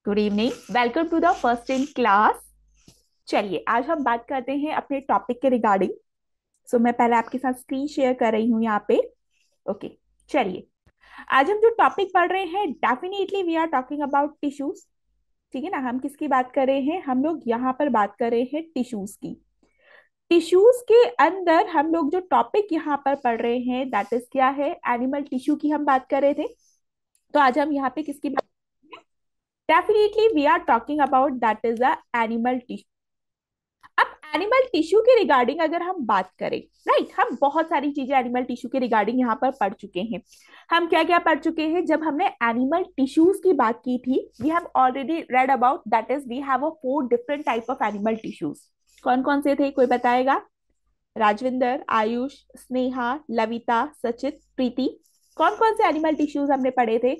Good evening, welcome to the first in class. चलिए आज हम बात करते हैं अपने टॉपिक के रिगार्डिंग। सो मैं पहले आपके साथ स्क्रीन शेयर कर रही हूँ यहाँ पे। ओके, चलिए आज हम जो टॉपिक पढ़ रहे हैं, definitely we are talking about tissues. ठीक है ना। हम किसकी बात कर रहे हैं? हम लोग यहाँ पर बात कर रहे हैं टिश्यूज की। टिश्यूज के अंदर हम लोग जो टॉपिक यहाँ पर पढ़ रहे हैं दैट इज क्या है? एनिमल टिश्यू की हम बात कर रहे थे। तो आज हम यहाँ पे किसकी बात? Definitely we are talking about that is a animal tissue. अब एनिमल टिश्यू के रिगार्डिंग अगर हम बात करें, राइट, हम बहुत सारी चीजें एनिमल टिश्यू के रिगार्डिंग यहाँ पर पढ़ चुके हैं। हम क्या क्या पढ़ चुके हैं? जब हमने एनिमल टिश्यूज की बात की थी, we have already read about that is we have a 4 different type of animal tissues. कौन कौन से थे? कोई बताएगा? राजविंदर, आयुष, स्नेहा, लविता, सचित, प्रीति, कौन कौन से एनिमल टिश्यूज हमने पढ़े थे?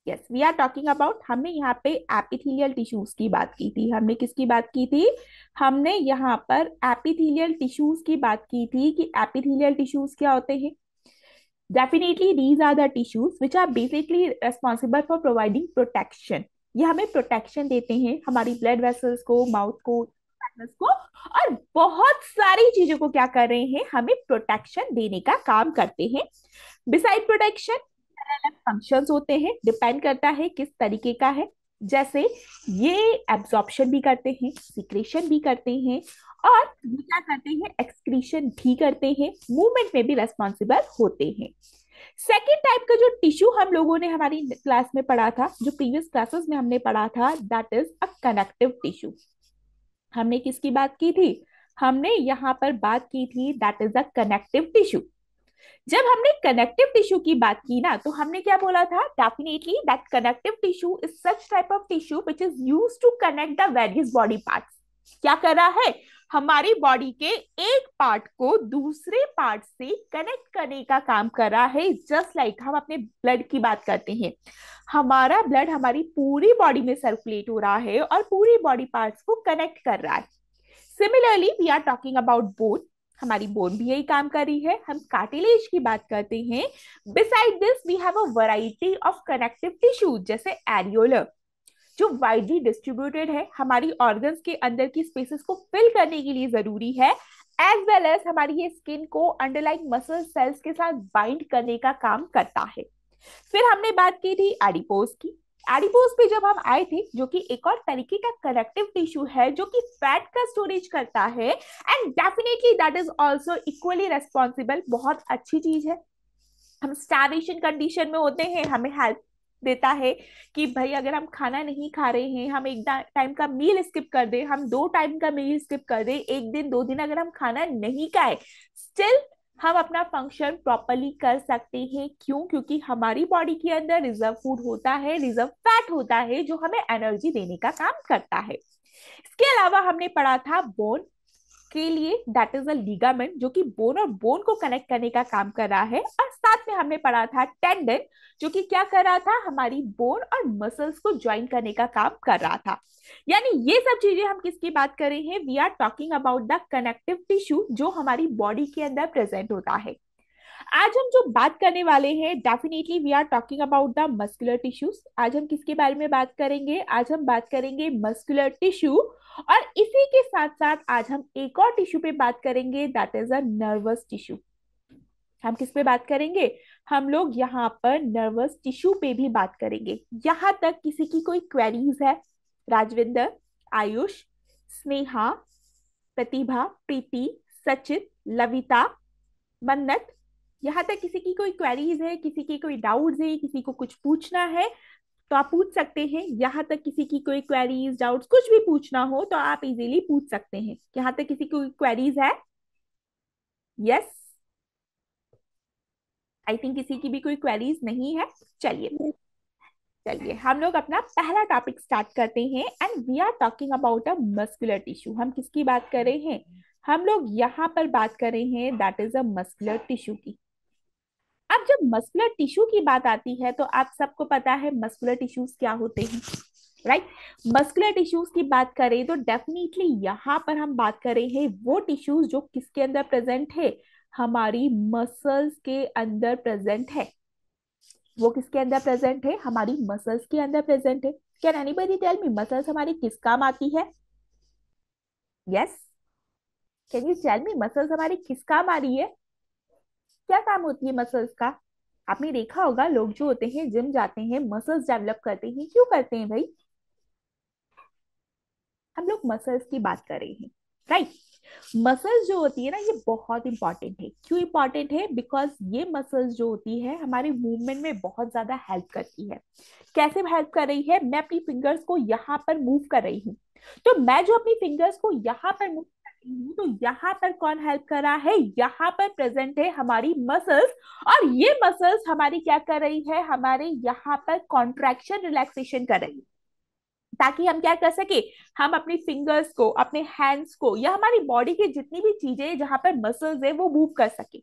Yes, we are talking about, हमने यहाँ पे एपिथेलियल टिश्यूज की बात की थी। हमने किसकी बात की थी? हमने यहाँ पर एपिथेलियल टिश्यूज की बात की थी कि एपिथेलियल टिश्यूज क्या होते हैं। Definitely these are the tissues which are basically responsible for providing protection. ये हमें प्रोटेक्शन देते हैं, हमारी ब्लड वेसल्स को, माउथ को, sinus को, और बहुत सारी चीजों को क्या कर रहे हैं? हमें प्रोटेक्शन देने का काम करते हैं। बिसाइड प्रोटेक्शन अलग फंक्शंस होते हैं, डिपेंड करता है किस तरीके का है। जैसे ये एब्जॉर्प्शन भी करते हैं, सिक्रेशन भी करते हैं, और ये क्या करते हैं? एक्सक्रीशन भी करते हैं, मूवमेंट में भी रेस्पॉन्सिबल होते हैं। सेकेंड टाइप का जो टिश्यू हम लोगों ने हमारी क्लास में पढ़ा था, जो प्रीवियस क्लासेस में हमने पढ़ा था, that is a connective tissue. हमने किसकी बात की थी? हमने यहाँ पर बात की थी that is a connective tissue. जब हमने कनेक्टिव टिश्यू की बात की ना, तो हमने क्या बोला था? Definitely that connective tissue is such type of tissue which is used to connect the various body parts. क्या कर रहा है? हमारी बॉडी के एक पार्ट को दूसरे पार्ट से कनेक्ट करने का काम कर रहा है। जस्ट लाइक हम अपने ब्लड की बात करते हैं, हमारा ब्लड हमारी पूरी बॉडी में सर्कुलेट हो रहा है और पूरी बॉडी पार्ट्स को कनेक्ट कर रहा है। Similarly we are talking about bone. हमारी बोन भी यही काम कर रही है। हम कार्टिलेज की बात करते हैं। Beside this we have a variety of connective tissue, जैसे एरियोलर जो वाइडली डिस्ट्रीब्यूटेड है, हमारी ऑर्गन्स के अंदर की स्पेसेस को फिल करने के लिए जरूरी है, एज वेल एज हमारी ये स्किन को अंडरलाइंग मसल सेल्स के साथ बाइंड करने का काम करता है। फिर हमने बात की थी एडिपोज की। एडिपोज पे जब हम आए थे, जो कि एक और तरीके का कनेक्टिव टिश्यू है जो कि फैट का स्टोरेज करता है, and definitely that is also equally responsible. बहुत अच्छी चीज है। हम स्टार्वेशन कंडीशन में होते हैं, हमें हेल्प देता है कि भाई अगर हम खाना नहीं खा रहे हैं, हम एक टाइम का मील स्किप कर दे, हम 2 टाइम का मील स्किप कर दे, एक दिन 2 दिन अगर हम खाना नहीं खाए, स्टिल हम अपना फंक्शन प्रॉपरली कर सकते हैं। क्यों? क्योंकि हमारी बॉडी के अंदर रिजर्व फूड होता है, रिजर्व फैट होता है, जो हमें एनर्जी देने का काम करता है। इसके अलावा हमने पढ़ा था बोन के लिए दैट इज अ लिगामेंट, जो कि बोन और बोन को कनेक्ट करने का काम कर रहा है। और साथ में हमने पढ़ा था टेंडन, जो कि क्या कर रहा था? हमारी बोन और मसल्स को ज्वाइन करने का काम कर रहा था। यानी ये सब चीजें हम किसकी बात कर रहे हैं? We are talking about the connective tissue जो हमारी बॉडी के अंदर प्रेजेंट होता है। आज हम जो बात करने वाले हैं, definitely we are talking about the muscular tissues. आज हम किसके बारे में बात करेंगे? आज हम बात करेंगे मस्कुलर टिश्यू। और इसी के साथ साथ आज हम एक और टिश्यू पे बात करेंगे, that is a nervous tissue. हम किस पे बात करेंगे? हम लोग यहाँ पर नर्वस टिश्यू पे भी बात करेंगे। यहाँ तक किसी की कोई क्वेरीज है? राजविंदर, आयुष, स्नेहा, प्रतिभा, प्रीति, सचित, लविता, मन्नत, यहाँ तक किसी की कोई क्वेरीज है, किसी की कोई डाउट्स है, किसी को कुछ पूछना है तो आप पूछ सकते हैं। यहाँ तक किसी की कोई क्वेरीज, डाउट्स, कुछ भी पूछना हो तो आप इजीली पूछ सकते हैं। यहाँ तक किसी की कोई क्वेरीज है? यस, आई थिंक किसी की भी कोई क्वेरीज नहीं है। चलिए चलिए हम लोग अपना पहला टॉपिक स्टार्ट करते हैं, and we are talking about a muscular tissue. हम किसकी बात कर रहे हैं? हम लोग यहाँ पर बात कर रहे हैं that is a muscular tissue की। अब जब मस्कुलर टिश्यू की बात आती है तो आप सबको पता है मस्कुलर टिश्यूज क्या होते हैं, राइट। मस्कुलर टिश्यूज की बात करें तो डेफिनेटली यहाँ पर हम बात कर रहे हैं वो टिश्यूज जो किसके अंदर प्रेजेंट है? हमारी मसल्स के अंदर प्रेजेंट है। वो किसके अंदर प्रेजेंट है? हमारी मसल्स के अंदर प्रेजेंट है। Can anybody tell me muscles हमारी किस काम आती है? Yes, can you tell me muscles हमारी किस काम आ रही है? क्या काम होती है मसल्स का? आपने देखा होगा लोग जो होते हैं जिम जाते हैं, मसल्स डेवलप करते हैं, क्यों करते हैं भाई? हम लोग मसल्स की बात कर रहे हैं, राइट? मसल्स जो होती है ना, ये बहुत इंपॉर्टेंट है। क्यों इंपॉर्टेंट है? बिकॉज ये मसल्स जो होती है हमारे मूवमेंट में बहुत ज्यादा हेल्प करती है। कैसे हेल्प कर रही है? मैं अपनी फिंगर्स को यहाँ पर मूव कर रही हूँ, तो मैं जो अपनी फिंगर्स को यहाँ पर मूव कर रही हूँ, तो यहाँ पर कौन हेल्प कर रहा है? यहाँ पर प्रेजेंट है हमारी मसल्स। और ये मसल्स हमारी क्या कर रही है? हमारे यहाँ पर कॉन्ट्रैक्शन रिलैक्सेशन कर रही है, ताकि हम क्या कर सके? हम अपनी फिंगर्स को, अपने हैंड्स को, या हमारी बॉडी की जितनी भी चीजें जहां पर मसल्स है वो मूव कर सके।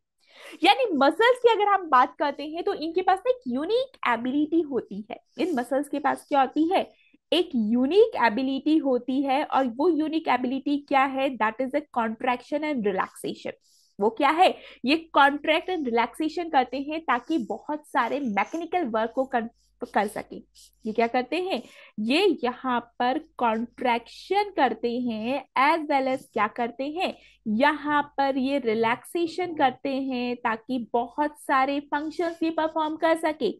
यानी मसल्स की अगर हम बात करते हैं तो इनके पास एक यूनिक एबिलिटी होती है। इन मसल्स के पास क्या होती है? एक यूनिक एबिलिटी होती है। और वो यूनिक एबिलिटी क्या है? That is a contraction and relaxation. वो क्या है? ये कॉन्ट्रैक्ट एंड रिलैक्सेशन करते हैं ताकि बहुत सारे मैकेनिकल वर्क को कर सके। ये क्या करते हैं? ये यहाँ पर कॉन्ट्रैक्शन करते हैं, एज वेल एज क्या करते हैं? यहाँ पर ये रिलैक्सेशन करते हैं ताकि बहुत सारे फंक्शंस ये परफॉर्म कर सके।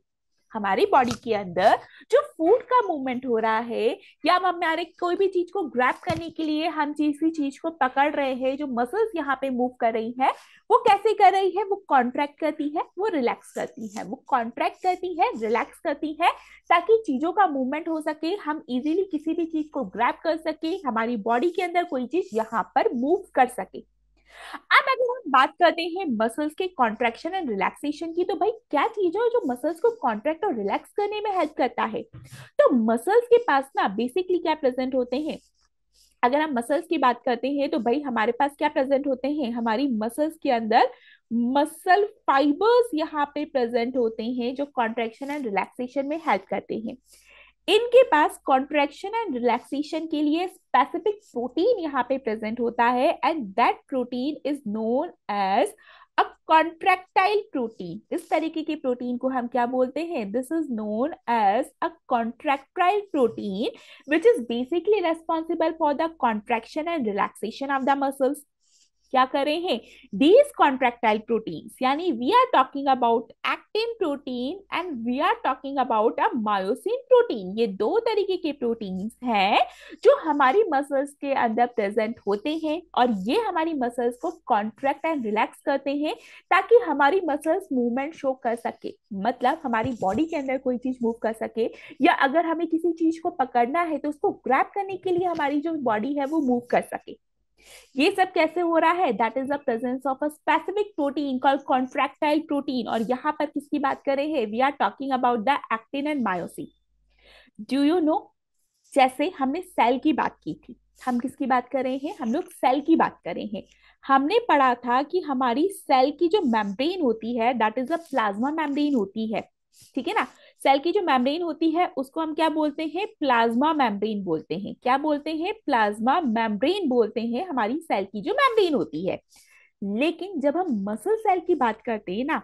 हमारी बॉडी के अंदर जो फूड का मूवमेंट हो रहा है, या हम हमारे कोई भी चीज को ग्रैब करने के लिए हम किसी चीज को पकड़ रहे हैं, जो मसल्स यहाँ पे मूव कर रही है, वो कैसे कर रही है? वो कॉन्ट्रैक्ट करती है, वो रिलैक्स करती है, वो कॉन्ट्रैक्ट करती है, रिलैक्स करती है, ताकि चीजों का मूवमेंट हो सके, हम इजीली किसी भी चीज को ग्रैब कर सके, हमारी बॉडी के अंदर कोई चीज यहाँ पर मूव कर सके। अब अगर हम बात करते हैं मसल्स के कॉन्ट्रैक्शन एंड रिलैक्सेशन की, तो भाई क्या चीज है जो मसल्स को कॉन्ट्रैक्ट और रिलैक्स करने में हेल्प करता है? तो मसल्स के पास ना बेसिकली क्या प्रेजेंट होते हैं? अगर हम मसल्स की बात करते हैं तो भाई हमारे पास क्या प्रेजेंट होते हैं? हमारी मसल्स के अंदर मसल फाइबर्स यहाँ पे प्रेजेंट होते हैं, जो कॉन्ट्रैक्शन एंड रिलैक्सेशन में हेल्प करते हैं। इनके पास कॉन्ट्रैक्शन एंड रिलैक्सेशन के लिए स्पेसिफिक प्रोटीन यहाँ पे प्रेजेंट होता है, and that protein is known as a contractile protein. इस तरीके के प्रोटीन को हम क्या बोलते हैं? This is known as a contractile protein which is basically responsible for the contraction and relaxation of the muscles. क्या कर रहे हैं? दीज कॉन्ट्रैक्टाइल प्रोटीन्स, यानी we are talking about actin protein and we are talking about a myosin protein. ये दो तरीके के proteins हैं जो हमारी मसल्स के अंदर प्रेजेंट होते हैं, और ये हमारी मसल्स को कॉन्ट्रैक्ट एंड रिलैक्स करते हैं ताकि हमारी मसल्स मूवमेंट शो कर सके। मतलब हमारी बॉडी के अंदर कोई चीज मूव कर सके, या अगर हमें किसी चीज को पकड़ना है तो उसको ग्रैब करने के लिए हमारी जो बॉडी है वो मूव कर सके। ये सब कैसे हो रहा है? That is the presence of a specific protein called contractile protein. और यहाँ पर किसकी बात कर रहे हैं? We are talking about the actin and myosin. Do you know, जैसे हमने सेल की बात की थी, हम किसकी बात कर रहे हैं? हम लोग सेल की बात कर रहे हैं। हमने पढ़ा था कि हमारी सेल की जो मेम्ब्रेन होती है that is a plasma membrane होती है, ठीक है ना? सेल की जो मेम्ब्रेन होती है उसको हम क्या बोलते हैं? प्लाज्मा मेम्ब्रेन बोलते हैं। क्या बोलते हैं? प्लाज्मा मेम्ब्रेन बोलते हैं हमारी सेल की जो मेम्ब्रेन होती है। लेकिन जब हम मसल सेल की बात करते हैं ना,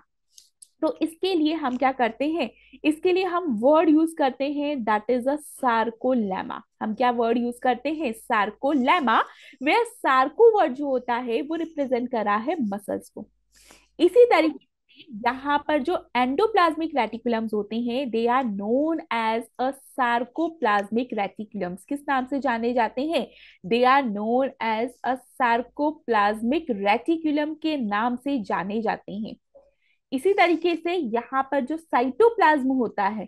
तो इसके लिए हम क्या करते हैं? इसके लिए हम वर्ड यूज करते हैं दैट इज अ सार्कोलेमा। हम क्या वर्ड यूज करते हैं? सार्कोलेमा। वे सार्को वर्ड जो होता है वो रिप्रेजेंट कर रहा है मसल्स को। इसी तरीके से यहाँ पर जो एंडोप्लाज्मिक रेटिकुलम्स होते हैं they are known as a sarcoplasmic reticulums. किस नाम से जाने जाते हैं? They are known as a sarcoplasmic reticulum के नाम से जाने जाते हैं। इसी तरीके से यहाँ पर जो साइटोप्लाज्म होता है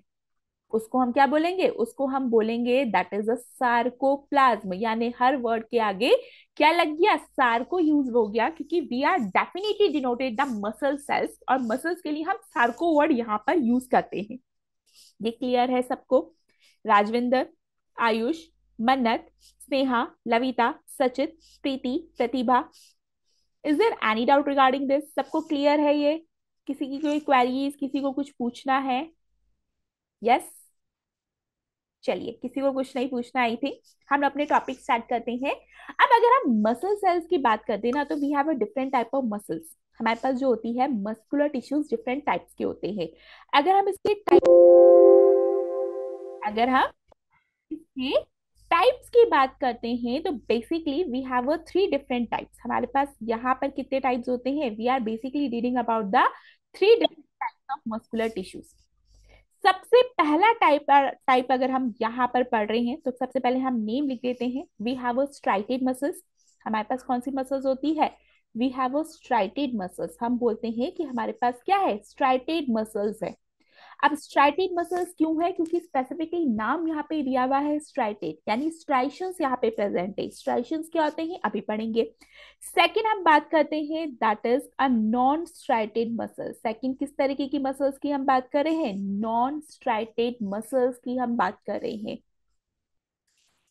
उसको हम क्या बोलेंगे? उसको हम बोलेंगे दैट इज अ सार्कोप्लाज्म। यानी हर वर्ड के आगे क्या लग गया? सार्को यूज हो गया, क्योंकि we are definitely denoted the muscle cells, और मसल्स के लिए हम सार्को वर्ड यहाँ पर यूज करते हैं। ये क्लियर है सबको? Rajvinder, Ayush, Mannat, Sneha, Lavita, Sachit, Preeti, Pratibha, is there any doubt regarding this? सबको क्लियर है ये? किसी की कोई क्वेरीज, किसी को कुछ पूछना है? यस? चलिए, किसी को कुछ नहीं पूछना आई थी, हम अपने टॉपिक स्टार्ट करते हैं। अब अगर हम मसल सेल्स की बात करते हैं ना, तो we have a different type of muscles. हमारे पास जो होती है मस्कुलर टिश्यूज डिफरेंट टाइप्स के होते हैं। अगर हम इसके टाइप अगर हम इसके टाइप्स की बात करते हैं तो basically we have a 3 different types. हमारे पास यहाँ पर कितने टाइप्स होते हैं? We are basically reading about the 3 different types of muscular tissues. सबसे पहला टाइप टाइप अगर हम यहाँ पर पढ़ रहे हैं तो सबसे पहले हम नेम लिख देते हैं। We have a striated muscles. हमारे पास कौन सी मसल्स होती है? We have a striated muscles. हम बोलते हैं कि हमारे पास क्या है? स्ट्राइटेड मसल्स है। अब स्ट्राइटेड मसल्स क्यों है? क्योंकि स्पेसिफिकली नाम यहाँ पे दिया हुआ है स्ट्राइटेड, यानी स्ट्राइशंस यहाँ पे प्रेजेंट है। स्ट्राइशंस क्या होते हैं अभी पढ़ेंगे। सेकंड हम बात करते हैं that is a non striated muscle. Second किस तरीके की मसल्स की हम बात कर रहे हैं? नॉन स्ट्राइटेड मसल्स की हम बात कर रहे हैं।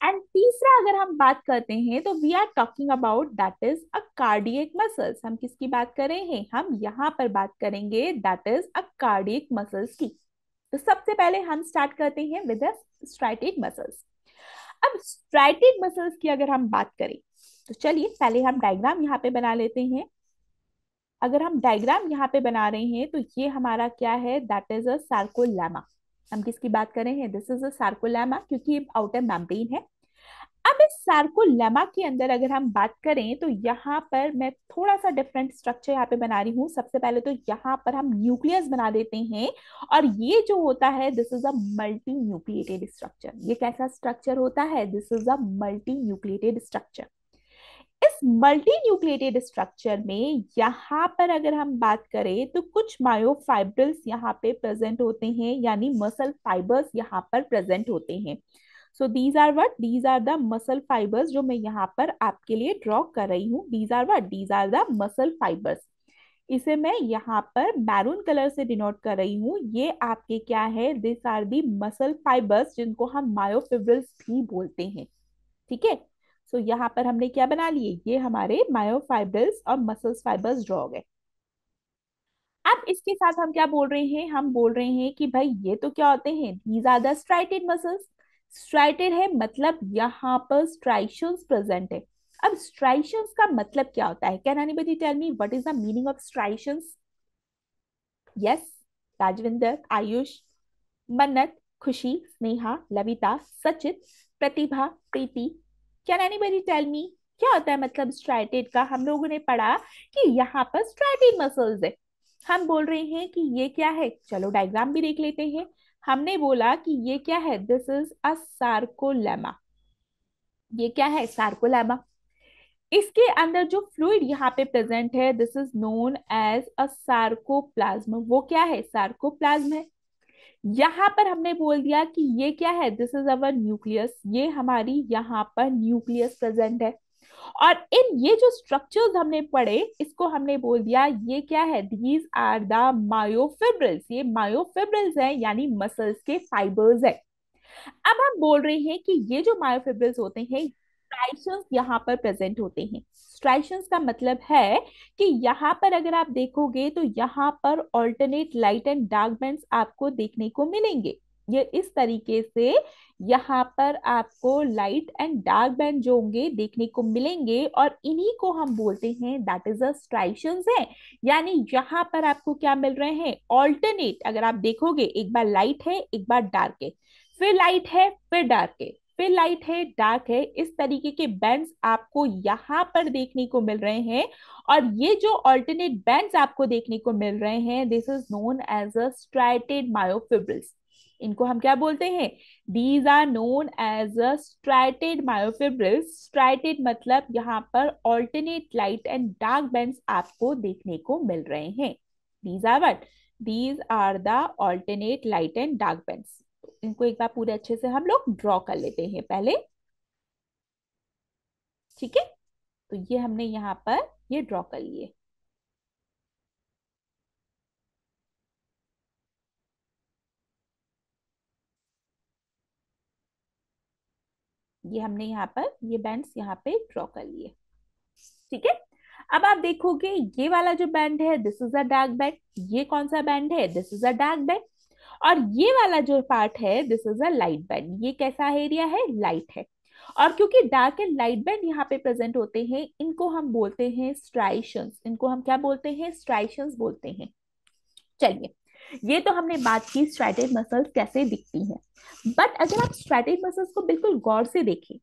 एंड तीसरा अगर हम बात करते हैं तो we are talking about that is a cardiac muscles. हम किसकी बात कर रहे हैं? हम यहाँ पर बात करेंगे that is a cardiac muscles की। तो सबसे पहले हम स्टार्ट करते हैं विद द स्ट्राइटेड मसल्स। अब स्ट्राइटेड मसल्स की अगर हम बात करें तो चलिए पहले हम डायग्राम यहाँ पे बना लेते हैं। अगर हम डायग्राम यहाँ पे बना रहे हैं तो ये हमारा क्या है? That is a sarcolemma. हम किसकी बात कर रहे हैं? दिस इज अ सार्कोलेमा, क्योंकि ये आउटर मेम्ब्रेन है। अब इस सार्कोलेमा के अंदर अगर हम बात करें तो यहाँ पर मैं थोड़ा सा डिफरेंट स्ट्रक्चर यहाँ पे बना रही हूँ। सबसे पहले तो यहाँ पर हम न्यूक्लियस बना देते हैं, और ये जो होता है this is a multi nucleated structure. ये कैसा स्ट्रक्चर होता है? This is a multi nucleated structure. इस मल्टी न्यूक्लिएटेड स्ट्रक्चर में यहाँ पर अगर हम बात करें तो कुछ मायोफाइब्रिल्स यहाँ पे प्रेजेंट होते हैं, यानी मसल फाइबर्स यहाँ पर प्रेजेंट होते हैं। So these are what? These are the muscle fibres जो मैं यहाँ पर आपके लिए ड्रॉ कर रही हूँ। These are what? These are the muscle fibres. इसे मैं यहाँ पर मैरून कलर से डिनोट कर रही हूँ। ये आपके क्या है? This are the muscle fibres, जिनको हम मायोफिब्रिल्स भी बोलते हैं। ठीक है। सो यहाँ पर हमने क्या बना लिए? ये हमारे मायोफाइब्रिल्स और मसल्स फाइबर्स ड्रॉ हो गए। अब इसके साथ हम क्या बोल रहे हैं? हम बोल रहे हैं कि भाई ये तो क्या होते हैं? These are the striated muscles. Striated है मतलब यहाँ पर स्ट्राइशंस प्रेजेंट है। अब स्ट्राइशंस का मतलब क्या होता है? Can anybody tell me what is the meaning of striations? Yes, Rajvinder, Ayush, Mannat, Khushi, Sneha, Lavita, Sachit, Pratibha, Preeti. Can anybody tell me क्या होता है मतलब स्ट्राइटेड का? हम लोगों ने पढ़ा कि यहाँ पर स्ट्राइटेड मसल्स है। हम बोल रहे हैं कि ये क्या है? चलो डायग्राम भी देख लेते हैं। हमने बोला कि ये क्या है? This is a sarcolemma. ये क्या है? सार्कोलेमा। इसके अंदर जो फ्लूइड यहाँ पे प्रेजेंट है this is known as a sarcoplasm. वो क्या है? सार्कोप्लाज्म है। यहाँ पर हमने बोल दिया कि ये क्या है? This is our nucleus. ये हमारी यहाँ पर न्यूक्लियस प्रेजेंट है। और इन ये जो स्ट्रक्चर्स हमने पढ़े इसको हमने बोल दिया ये क्या है? These are the myofibrils. ये मायोफिब्रिल्स है, यानी मसल्स के फाइबर्स है। अब हम बोल रहे हैं कि ये जो मायोफिब्रिल्स होते हैं स्ट्राइशंस यहाँ पर प्रेजेंट होते हैं। स्ट्राइशंस का मतलब है कि यहाँ पर अगर आप देखोगे तो यहाँ पर alternate light and dark bands आपको देखने को मिलेंगे। ये इस तरीके से यहाँ पर आपको लाइट एंड डार्क बैंड जो होंगे देखने को मिलेंगे, और इन्हीं को हम बोलते हैं दैट इज अ स्ट्राइशंस है। यानी यहाँ पर आपको क्या मिल रहे हैं? ऑल्टरनेट। अगर आप देखोगे एक बार लाइट है एक बार डार्क है, फिर लाइट है फिर डार्क है, फिर लाइट है डार्क है, इस तरीके के बैंड्स आपको यहाँ पर देखने को मिल रहे हैं। और ये जो ऑल्टरनेट बैंड्स आपको देखने को मिल रहे हैं this is known as a striated myofibrils. इनको हम क्या बोलते हैं? These are known as a striated myofibrils. Striated मतलब यहाँ पर alternate light and dark bands आपको देखने को मिल रहे हैं। These are what? These are the alternate light and dark bands. इनको एक बार पूरे अच्छे से हम लोग ड्रॉ कर लेते हैं पहले। ठीक है। तो ये हमने यहाँ पर ये ड्रॉ कर लिए। ये हमने यहाँ पर ये बैंड्स यहाँ पे ड्रॉ कर लिए। ठीक है। अब आप देखोगे ये वाला जो बैंड है this is a dark band. ये कौन सा बैंड है? This is a dark band. और ये वाला जो पार्ट है this is a light band. ये कैसा एरिया है? लाइट है। और क्योंकि डार्क एंड लाइट बैंड यहाँ पे प्रेजेंट होते हैं, इनको हम बोलते हैं स्ट्राइशंस। इनको हम क्या बोलते हैं? स्ट्राइशंस बोलते हैं। चलिए, ये तो हमने बात की स्ट्राइटेड मसल्स कैसे दिखती हैं। बट अगर आप स्ट्राइटेड मसल्स को बिल्कुल गौर से देखें,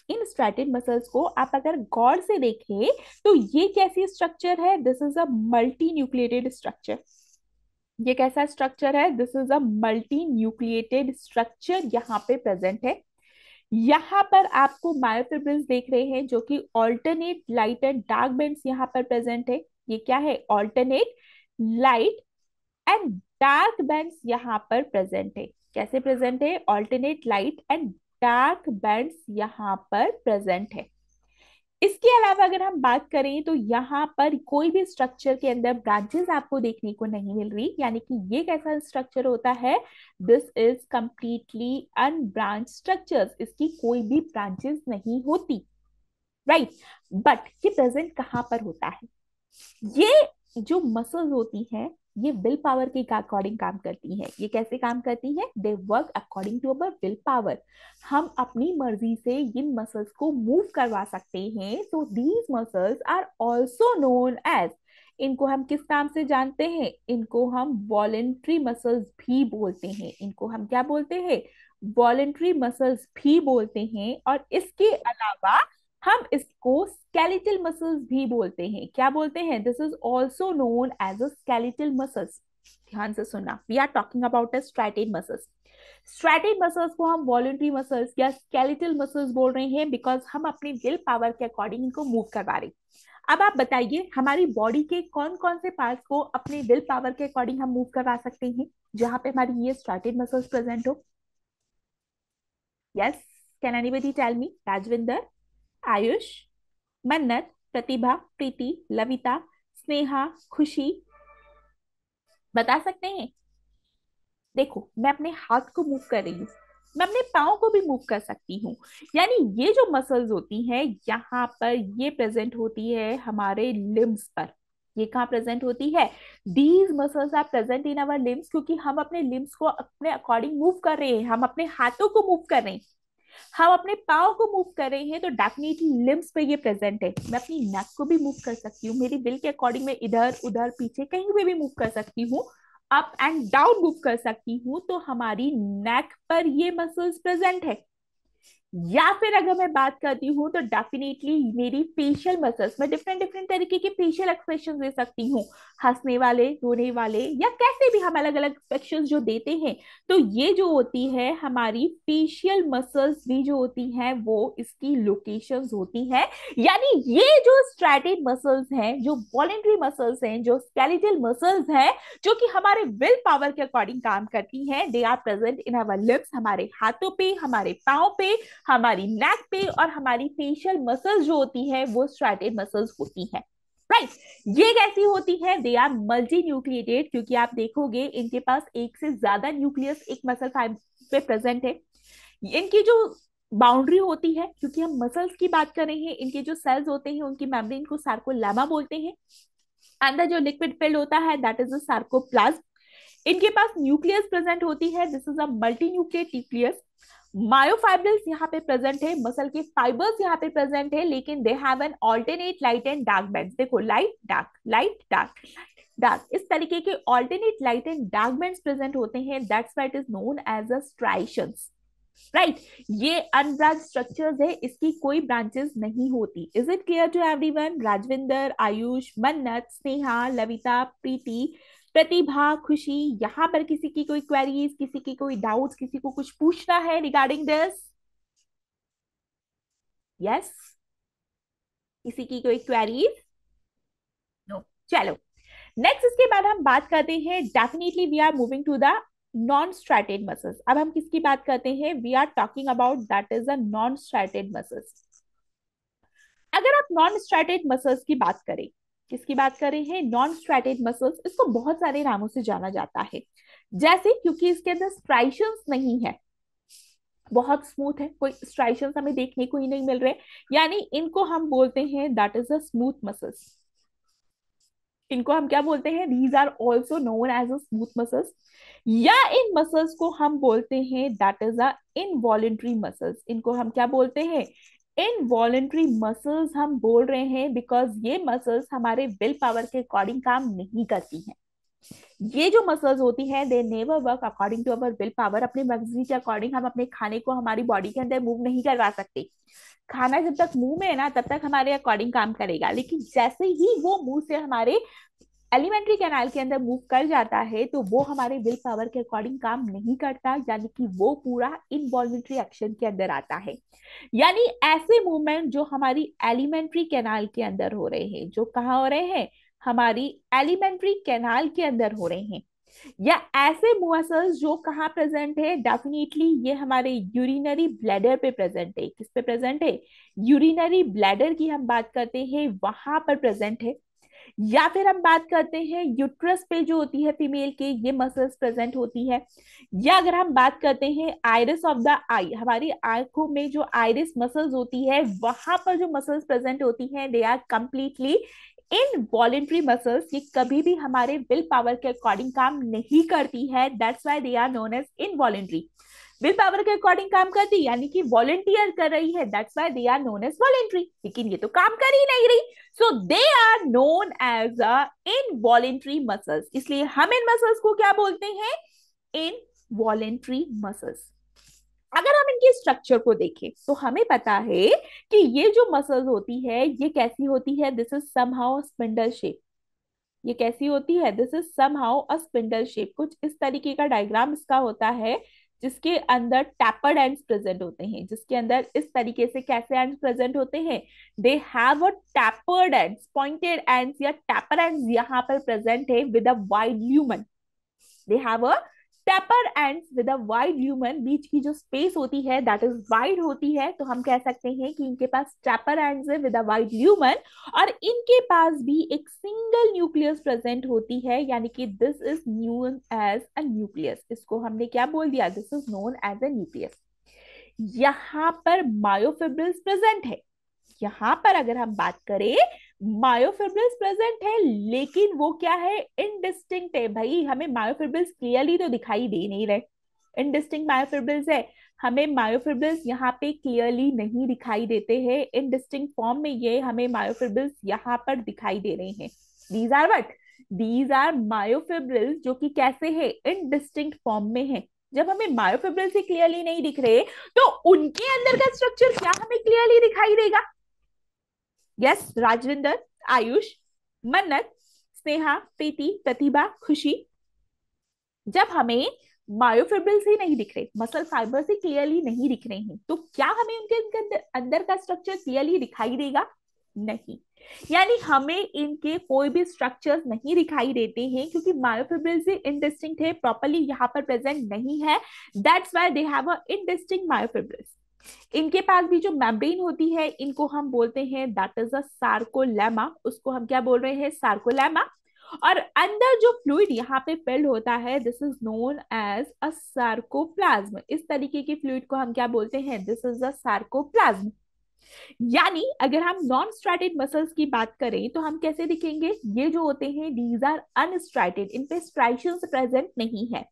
इन स्ट्राइटेड मसल्स को आप अगर गौर से देखें, तो ये कैसी स्ट्रक्चर है? This is a multi nucleated structure. ये कैसा स्ट्रक्चर है? This is a multi nucleated structure यहाँ पे प्रेजेंट है। यहाँ पर आपको मायोफिब्रिल्स देख रहे हैं जो कि alternate light and dark bands यहाँ पर प्रेजेंट है। ये क्या है? Alternate light and dark bands यहाँ पर प्रेजेंट है। कैसे प्रेजेंट है? Alternate light and dark bands यहाँ पर प्रेजेंट है। इसके अलावा अगर हम बात करें तो यहाँ पर कोई भी स्ट्रक्चर के अंदर ब्रांचेस आपको देखने को नहीं मिल रही, यानी कि ये कैसा स्ट्रक्चर होता है? This is completely unbranch structures. इसकी कोई भी ब्रांचेस नहीं होती, राइट। बट ये प्रेजेंट कहाँ पर होता है? ये जो मसल्स होती हैं, ये विल पावर के अकॉर्डिंग काम करती हैं। ये कैसे काम करती हैं? They work according to our will power. हम अपनी मर्जी से इन मसल्स को मूव करवा सकते हैं। So these muscles are also known as, इनको हम किस नाम से जानते हैं? इनको हम वॉलेंट्री मसल्स भी बोलते हैं। इनको हम क्या बोलते हैं? वॉलेंट्री मसल्स भी बोलते हैं। और इसके अलावा हम इसको स्केलेटल मसल्स भी बोलते हैं। क्या बोलते हैं? This is also known as a skeletal muscles. ध्यान से सुनना, we are talking about a striated muscles. Striated muscles को हम वॉलंटरी मसल्स या स्केलेटल मसल्स बोल रहे हैं बिकॉज हम अपने विल पावर के अकॉर्डिंग इनको मूव करवा रहे हैं। अब आप बताइए, हमारी बॉडी के कौन कौन से पार्ट्स को अपने विल पावर के अकॉर्डिंग हम मूव करवा सकते हैं जहां पे हमारी ये स्ट्रैटेड मसल्स प्रेजेंट हो? Yes, can anybody tell me? Rajvinder, Ayush, Mannat, Pratibha, प्रीति, लविता, स्नेहा, खुशी, बता सकते हैं? देखो, मैं अपने हाथ को मूव कर रही हूँ, मैं अपने पाँव को भी मूव कर सकती हूँ। यानी ये जो मसल्स होती हैं यहाँ पर, ये प्रेजेंट होती है हमारे लिम्स पर। ये कहाँ प्रेजेंट होती है? These muscles are present in our limbs, क्योंकि हम अपने लिम्स को अपने अकॉर्डिंग मूव कर रहे हैं। हम अपने हाथों को मूव कर रहे हैं, हम अपने पाँव को मूव कर रहे हैं, तो डेफिनेटली लिम्स पे ये प्रेजेंट है। मैं अपनी नेक को भी मूव कर सकती हूँ, मेरी विल के अकॉर्डिंग मैं इधर उधर पीछे कहीं पे भी मूव कर सकती हूँ, अप एंड डाउन मूव कर सकती हूँ। तो हमारी नेक पर ये मसल्स प्रेजेंट है। या फिर अगर मैं बात करती हूँ तो डेफिनेटली मेरी फेशियल मसल्स, मैं डिफरेंट डिफरेंट तरीके के फेशियल एक्सप्रेशन दे सकती हूँ, हंसने वाले, रोने वाले, या कैसे भी हम अलग अलग एक्सप्रेशन जो देते हैं। तो ये जो होती है हमारी फेशियल मसल्स भी जो होती हैं वो इसकी लोकेशंस होती हैं। यानी ये जो स्ट्रैटेड मसल्स हैं, जो वॉलेंट्री मसल्स हैं, जो स्केलेटल मसल्स हैं, जो कि हमारे विल पावर के अकॉर्डिंग काम करती हैं, they are present in our limbs, हमारे हाथों पे, हमारे पाँव पे, हमारी नेक पे, और हमारी फेशियल मसल्स जो होती है वो स्ट्रैटेड मसल्स होती है, राइट। ये कैसी होती है? दे आर मल्टी न्यूक्लिएटेड, क्योंकि आप देखोगे इनके पास एक से ज्यादा न्यूक्लियस एक मसल फाइबर पे प्रेजेंट है। इनकी जो बाउंड्री होती है, क्योंकि हम मसल्स की बात कर रहे हैं, इनके जो सेल्स होते हैं उनकी मेम्ब्रेन को सार्कोलेमा बोलते हैं। अंदर जो लिक्विड फिल्ड होता है दैट इज अ सार्कोप्लाज्म। इनके पास न्यूक्लियस प्रेजेंट होती है, this is a multi nucleate nucleus. Myofibrils यहाँ पे प्रेजेंट है, मसल के फाइबर्स यहाँ पे प्रेजेंट है, लेकिन they have an alternate light and dark bands. देखो, light dark, light dark, dark, इस तरीके के alternate light and dark bands present होते हैं। That's why it is known as a striations, right. ये अनब्रांच स्ट्रक्चर्स है, इसकी कोई ब्रांचेस नहीं होती। Is it clear to everyone? Rajvinder, Ayush, Mannat, Sneha, लविता, प्रीति, प्रतिभा, खुशी, यहाँ पर किसी की कोई क्वेरीज, किसी की कोई डाउट्स, किसी को कुछ पूछना है रिगार्डिंग दिस? यस, किसी की कोई क्वेरीज? नो, चलो। नेक्स्ट इसके बाद हम बात करते हैं, definitely we are moving to the non striated muscles. अब हम किसकी बात करते हैं? We are talking about that is a non striated muscles. अगर आप नॉन स्ट्रैटेड मसल्स की बात करें, किसकी बात कर रहे हैं? Non striated muscles. इसको बहुत सारे नामों से जाना जाता है, जैसे क्योंकि इसके अंदर स्ट्राइशंस नहीं है, बहुत स्मूथ है, कोई स्ट्राइशंस हमें देखने को ही नहीं मिल रहे, यानी इनको हम बोलते हैं that is a smooth muscles. इनको हम क्या बोलते हैं, these are also known as a smooth muscles, या इन मसल्स को हम बोलते हैं that is a involuntary muscles. इनको हम क्या बोलते हैं, इनवॉलेंट्री मसल्स हम बोल रहे हैं बिकॉज ये मसल्स हमारे विल पावर के अकॉर्डिंग काम नहीं करती हैं। ये जो मसल्स होती हैं they never work according to our will power. अपने मर्जी के अकॉर्डिंग हम अपने खाने को हमारी बॉडी के अंदर मूव नहीं करवा सकते। खाना जब तक मुंह में है ना तब तक हमारे अकॉर्डिंग काम करेगा, लेकिन जैसे ही वो मुंह से हमारे एलिमेंट्री कैनाल के अंदर मूव कर जाता है तो वो हमारे विल पावर के अकॉर्डिंग काम नहीं करता, यानी कि वो पूरा इनवॉल्यूंटरी एक्शन के अंदर आता है। यानी ऐसे मूवमेंट जो हमारी एलिमेंट्री कैनाल के अंदर हो रहे हैं, जो कहाँ हो रहे हैं, हमारी एलिमेंट्री कैनाल के अंदर हो रहे हैं, या ऐसे मसल्स जो कहाँ प्रेजेंट है, डेफिनेटली ये हमारे यूरिनरी ब्लैडर पे प्रेजेंट है। किस पे प्रेजेंट है, यूरिनरी ब्लैडर की हम बात करते हैं वहां पर प्रेजेंट है। या फिर हम बात करते हैं यूट्रस पे जो होती है फीमेल के, ये मसल्स प्रेजेंट होती है। या अगर हम बात करते हैं आइरिस ऑफ द आई, हमारी आंखों में जो आइरिस मसल्स होती है वहां पर जो मसल्स प्रेजेंट होती हैं they are completely involuntary muscles. ये कभी भी हमारे विल पावर के अकॉर्डिंग काम नहीं करती है, that's why they are known as involuntary. Will power के अकॉर्डिंग काम करती यानी कि वॉलंटियर कर रही है, that's why they are known as voluntary, लेकिन ये तो काम कर ही नहीं रही, so they are known as a involuntary muscles. इसलिए हम इन मसल्स को क्या बोलते हैं, इनवॉलेंट्री मसल्स। अगर हम इनके स्ट्रक्चर को देखें तो हमें पता है कि ये जो मसल्स होती है ये कैसी होती है, this is somehow spindle shape. ये कैसी होती है, this is somehow a spindle shape. कुछ इस तरीके का डायग्राम इसका होता है जिसके अंदर टैपर्ड एंड्स प्रेजेंट होते हैं, जिसके अंदर इस तरीके से कैसे एंड्स प्रेजेंट होते हैं, they have a tapered ends, pointed ends या टैपर एंड्स यहाँ पर प्रेजेंट है with a wide lumen. They have a taper ends with a wide lumen, बीच की जो स्पेस होती है दैट इज वाइड होती है, तो हम कह सकते हैं कि इनके पास टैपर एंड्स है विद अ वाइड ल्यूमन। और इनके पास भी एक सिंगल न्यूक्लियस प्रेजेंट होती है, यानी कि this is known as a nucleus. इसको हमने क्या बोल दिया, this is known as a nucleus. यहाँ पर मायोफिब्रिल्स प्रेजेंट है। यहाँ पर अगर हम बात करें मायोफिब्रिल्स प्रेजेंट है, लेकिन वो क्या है, इनडिस्टिंक्ट है। भाई हमें मायोफिब्रिल्स क्लियरली तो दिखाई दे नहीं रहे, इनडिस्टिंक्ट मायोफिब्रिल्स है। हमें मायोफिब्रिल्स यहाँ पे क्लियरली नहीं दिखाई देते हैं, इनडिस्टिंक्ट फॉर्म में ये हमें मायोफिब्रिल्स यहाँ पर दिखाई दे रहे हैं। These are what, these are myofibrils, जो कि कैसे है, इनडिस्टिंक्ट फॉर्म में है। जब हमें मायोफिब्रिल्स ही क्लियरली नहीं दिख रहे तो उनके अंदर का स्ट्रक्चर क्या हमें क्लियरली दिखाई देगा। यस राजविंदर, आयुष, मन्नत, स्नेहा, प्रीति, प्रतिभा, खुशी, जब हमें मायोफिब्रिल्स ही नहीं दिख रहे, मसल फाइबर्स ही क्लियरली नहीं दिख रहे हैं, तो क्या हमें उनके अंदर का स्ट्रक्चर क्लियरली दिखाई देगा, नहीं। यानी हमें इनके कोई भी स्ट्रक्चर्स नहीं दिखाई देते हैं क्योंकि मायोफिब्रिल्स इनडिस्टिंक्ट है, प्रॉपर्ली यहाँ पर प्रेजेंट नहीं है, that's why they have a indistinct myofibrils. इनके पास भी जो मेम्ब्रेन होती है इनको हम बोलते हैं दैट इज अ सार्कोलेमा, उसको हम क्या बोल रहे हैं, सार्कोलेमा। और अंदर जो फ्लूइड यहाँ पे फिल्ड होता है this is known as a sarcoplasm. इस तरीके के फ्लूइड को हम क्या बोलते हैं, दिस इज अ सार्कोप्लाज्म। यानी अगर हम नॉन स्ट्राइटेड मसल्स की बात करें तो हम कैसे दिखेंगे, ये जो होते हैं दीज आर अनस्ट्राइटेड, इन पे स्ट्राइशंस प्रेजेंट नहीं है,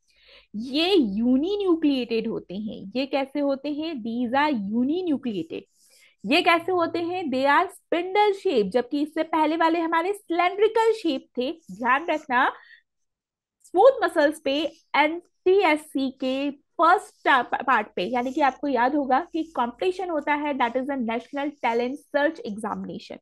ये यूनी न्यूक्लिएटेड होते हैं। ये कैसे होते हैं, दीज आर यूनी न्यूक्लिएटेड। ये कैसे होते हैं, दे आर स्पिंडल शेप, जबकि इससे पहले वाले हमारे सिलेंड्रिकल शेप थे। ध्यान रखना स्मूथ मसल्स पे एनटीएससी के फर्स्ट पार्ट पे, यानी कि आपको याद होगा कि कंपटीशन होता है that is a national talent search examination,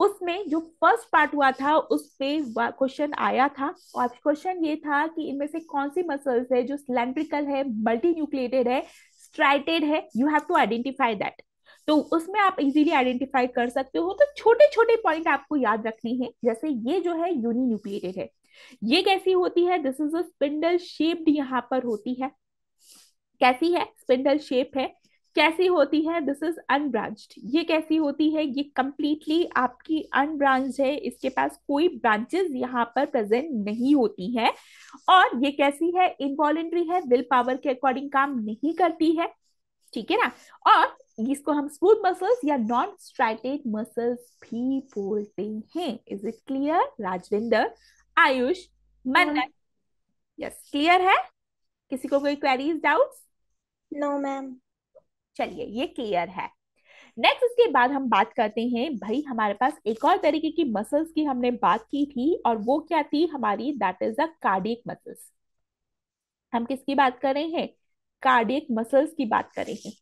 उसमें जो फर्स्ट पार्ट हुआ था उस पे क्वेश्चन आया था, और क्वेश्चन ये था कि इनमें से कौन सी मसल्स है जो सिलेंड्रिकल है, मल्टी न्यूक्लिएटेड है, स्ट्राइटेड है, you have to identify that. तो उसमें आप इजीली आइडेंटिफाई कर सकते हो, तो छोटे छोटे पॉइंट आपको याद रखने हैं, जैसे ये जो है यूनी न्यूक्लिएटेड है, ये कैसी होती है, this is a spindle shaped यहाँ पर होती है, कैसी है, स्पिंडल शेप है। कैसी होती है, दिस इज अनब्रांच्ड, ये कैसी होती है, ये कंप्लीटली आपकी अनब्रांच्ड है, इसके पास कोई ब्रांचेस यहाँ पर प्रेजेंट नहीं होती है। और ये कैसी है, इनवॉलेंट्री है, विल पावर के अकॉर्डिंग काम नहीं करती है, ठीक है ना। और इसको हम स्मूथ मसल्स या नॉन स्ट्राइटेड मसल्स भी बोलते हैं। Is it clear Rajvinder, Ayush, हाँ। मनन? यस क्लियर है? किसी को कोई क्वेरीज, डाउट्स? No ma'am. चलिए ये क्लियर है। नेक्स्ट इसके बाद हम बात करते हैं भाई, हमारे पास एक और तरीके की मसल्स की हमने बात की थी, और वो क्या थी हमारी, that is the cardiac muscles. हम किसकी बात कर रहे हैं? कार्डियक मसल्स की बात कर रहे हैं।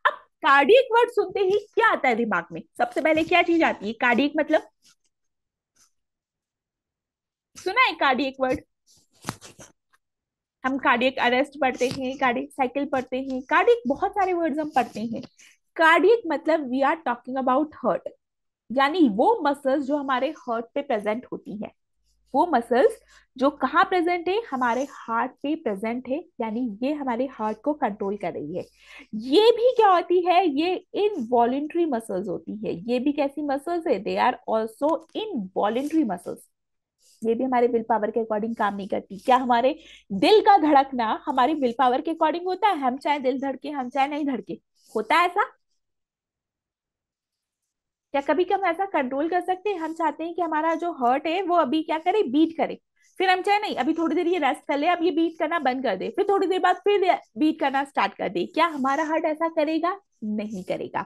अब कार्डियक वर्ड सुनते ही क्या आता है दिमाग में? सबसे पहले क्या चीज आती है? कार्डियक मतलब सुना है कार्डियक वर्ड? हम कार्डियक अरेस्ट पढ़ते हैं, कार्डियक साइकिल पढ़ते हैं, कार्डियक बहुत सारे वर्ड्स हम पढ़ते हैं। कार्डियक मतलब we are talking about heart, यानी वो मसल्स जो हमारे हर्ट पे प्रेजेंट होती है। वो मसल्स जो कहाँ प्रेजेंट है? हमारे हार्ट पे प्रेजेंट है, यानी ये हमारे हार्ट को कंट्रोल कर रही है। ये भी क्या होती है? ये इनवॉलेंट्री मसल्स होती है। ये भी कैसी मसल्स है? They are also involuntary muscles. ये भी हमारे विल पावर के अकॉर्डिंग काम नहीं करती। क्या हमारे दिल का धड़कना हमारी विल पावर के अकॉर्डिंग होता है? हम चाहे दिल धड़के, हम चाहे नहीं धड़के, होता है ऐसा? क्या कभी हम ऐसा कंट्रोल कर सकते हैं? हम चाहते हैं कि हमारा जो हर्ट है वो अभी क्या करे, बीट करे, फिर हम चाहे नहीं अभी थोड़ी देर ये रेस्ट कर ले, अब ये बीट करना बंद कर दे, फिर थोड़ी देर बाद फिर बीट करना स्टार्ट कर दे। क्या हमारा हार्ट ऐसा करेगा? नहीं करेगा।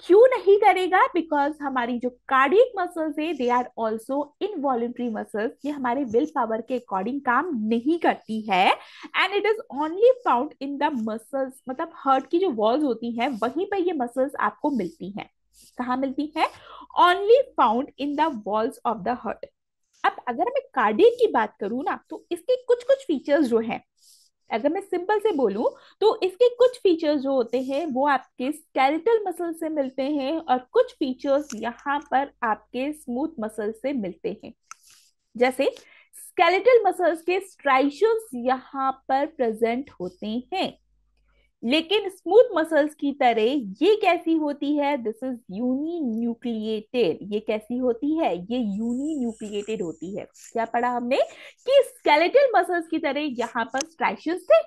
क्यों नहीं करेगा? बिकॉज हमारी जो कार्डियक मसल्स है they are also involuntary muscles. ये हमारे विल पावर के अकॉर्डिंग काम नहीं करती है, and it is only found in the muscles, मतलब हार्ट की जो वॉल्स होती हैं वहीं पर ये मसल्स आपको मिलती हैं। कहाँ मिलती है? Only found in the walls of the heart. अब अगर मैं कार्डियक की बात करूं ना, तो इसके कुछ कुछ फीचर्स जो हैं, अगर मैं सिंपल से बोलूं तो इसके कुछ फीचर्स जो होते हैं वो आपके स्केलेटल मसल से मिलते हैं, और कुछ फीचर्स यहाँ पर आपके स्मूथ मसल से मिलते हैं। जैसे स्केलेटल मसल्स के स्ट्राइशंस यहाँ पर प्रेजेंट होते हैं, लेकिन स्मूथ मसल्स की तरह ये कैसी होती है? This is uninucleated. ये कैसी होती है? ये यूनी न्यूक्लिएटेड होती है। क्या पढ़ा हमने? कि स्केलेटल मसल्स की तरह यहाँ पर स्ट्राइशंस थे,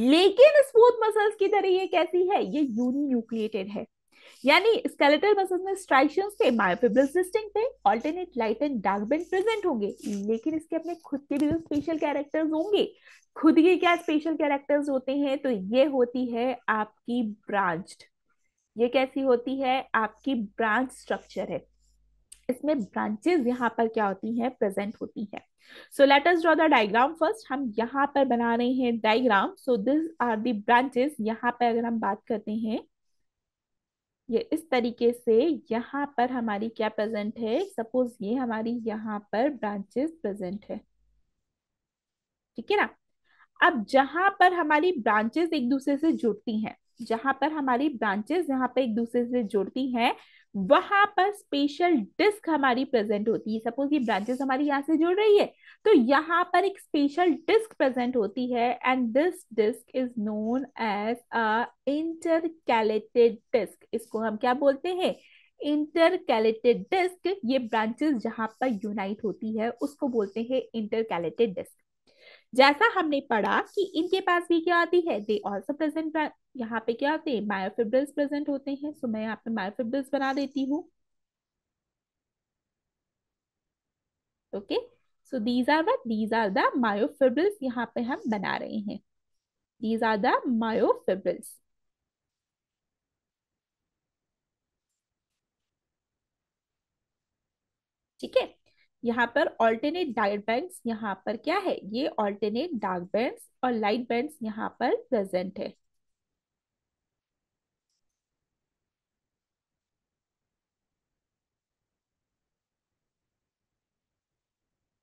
लेकिन स्मूथ मसल्स की तरह ये कैसी है? ये यूनी न्यूक्लिएटेड है। यानी स्केलेटल मसल्स में स्ट्राइशंस थे, मायोफिब्रिल्स डिस्टिंक्ट थे, alternate light and dark band present होंगे, लेकिन इसके अपने खुद के भी स्पेशल कैरेक्टर्स होंगे। खुद के क्या स्पेशल कैरेक्टर्स होते हैं? तो ये होती है आपकी ब्रांच्ड। ये कैसी होती है? आपकी ब्रांच स्ट्रक्चर है। इसमें ब्रांचेस यहाँ पर क्या होती हैं? प्रेजेंट होती हैं। So let us draw the diagram first. हम यहाँ पर बना रहे हैं diagram. So this are the branches. यहाँ पर अगर हम बात करते हैं, ये इस तरीके से यहाँ पर हमारी क्या प्रेजेंट है? सपोज ये हमारी यहाँ पर ब्रांचेस प्रेजेंट है, ठीक है ना? अब जहां पर हमारी ब्रांचेस एक दूसरे से जुड़ती हैं, जहां पर हमारी ब्रांचेस यहाँ पे एक दूसरे से जुड़ती हैं, वहां पर स्पेशल डिस्क हमारी प्रेजेंट होती है। सपोज ये ब्रांचेस हमारी यहाँ से जुड़ रही है, तो यहाँ पर एक स्पेशल डिस्क प्रेजेंट होती है, and this disc is known as a intercalated disc. इसको हम क्या बोलते हैं? Intercalated disc. ये ब्रांचेस जहां पर यूनाइट होती है उसको बोलते हैं इंटरकैलेटेड डिस्क। जैसा हमने पढ़ा कि इनके पास भी क्या आती है? दे ऑल्सो प्रेजेंट, यहाँ पे क्या होते हैं? मायोफिब्रिल्स प्रेजेंट होते हैं। सो मैं यहाँ पे मायोफिब्रिल्स बना देती हूँ। Okay, so these are the myofibrils. यहाँ पे हम बना रहे हैं, दीज आर द मायोफिब्रिल्स, ठीक है। यहाँ पर ऑल्टरनेट डार्क बैंड्स, यहाँ पर क्या है? ये ऑल्टरनेट डार्क बैंड्स और लाइट बैंड्स यहाँ पर प्रेजेंट है।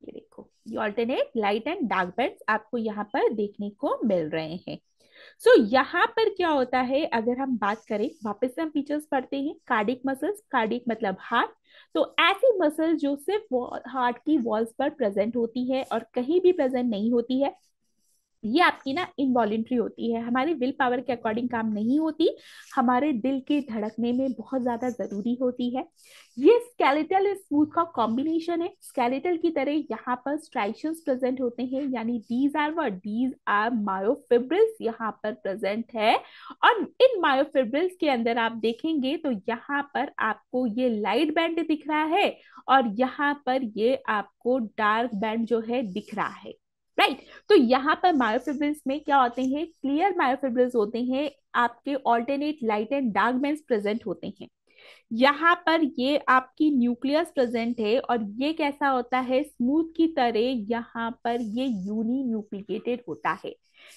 ये देखो, ये alternate light and dark bands आपको यहाँ पर देखने को मिल रहे हैं। सो यहाँ पर क्या होता है? अगर हम बात करें, वापस से हम फीचर्स पढ़ते हैं। कार्डिक मसल्स, कार्डिक मतलब हार्ट। तो ऐसी मसल जो सिर्फ हार्ट की वॉल्स पर प्रेजेंट होती है और कहीं भी प्रेजेंट नहीं होती है। ये आपकी ना इनवॉलेंट्री होती है, हमारी विल पावर के अकॉर्डिंग काम नहीं होती, हमारे दिल के धड़कने में बहुत ज्यादा जरूरी होती है। ये स्केलेटल और स्मूथ का कॉम्बिनेशन है। स्केलेटल की तरह यहाँ पर स्ट्राइशंस प्रेजेंट होते हैं, यानी दीज आर मायोफिब्रिल्स यहाँ पर प्रेजेंट है। और इन मायोफिब्रिल्स के अंदर आप देखेंगे तो यहाँ पर आपको ये लाइट बैंड दिख रहा है, और यहाँ पर ये आपको डार्क बैंड जो है दिख रहा है, राइट। तो यहाँ पर मायोफिब्रिल्स में क्या होते हैं, क्लियर मायोफिब्रिल्स होते हैं, आपके alternate light and dark bands present होते हैं। यहाँ पर ये आपकी न्यूक्लियस प्रेजेंट है, और ये कैसा होता है, स्मूथ की तरह यहाँ पर ये यूनी न्यूक्लिएटेड होता है।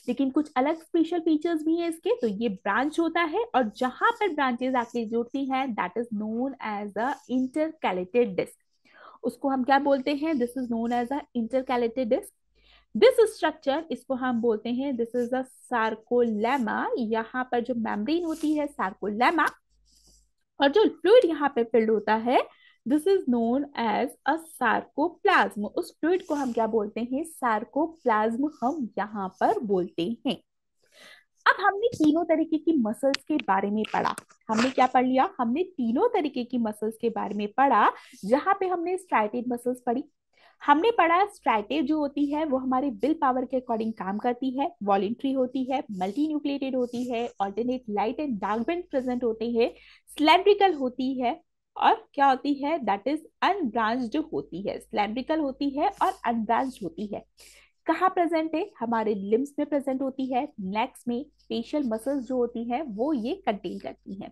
लेकिन कुछ अलग स्पेशल फीचर्स भी हैं इसके, तो ये ब्रांच होता है, और जहां पर ब्रांचेस आके जुड़ती हैं that is known as a intercalated disc. उसको हम क्या बोलते हैं, this is known as a intercalated disc. This structure, इसको हम बोलते हैं, दिस इज अ सार्कोलेमा। यहाँ पर जो मेम्ब्रेन होती है सार्कोलेमा, और जो फ्लूइड यहाँ पे फिल्ड होता है this is known as a sarcoplasm. उस फ्लूइड को हम क्या बोलते हैं, सार्कोप्लाज्म हम यहाँ पर बोलते हैं। अब हमने तीनों तरीके की मसल्स के बारे में पढ़ा। हमने क्या पढ़ लिया, हमने तीनों तरीके की मसल्स के बारे में पढ़ा, जहां पे हमने स्ट्राइटेड मसल्स पढ़ी। हमने पढ़ा स्ट्राइटेड जो होती है वो हमारे विल पावर के अकॉर्डिंग काम करती है, वॉलेंट्री होती है, मल्टी न्यूक्लिएटेड होती है, alternate light and dark band present होते हैं, सिलेंड्रिकल होती है, और क्या होती है, दैट इज अनब्रांच्ड होती है। सिलेंड्रिकल होती है और अनब्रांच्ड होती है। कहाँ प्रेजेंट है, हमारे लिम्स में प्रेजेंट होती है, नेक्स में, फेशियल मसल्स जो होती हैं वो ये कंटेन करती हैं।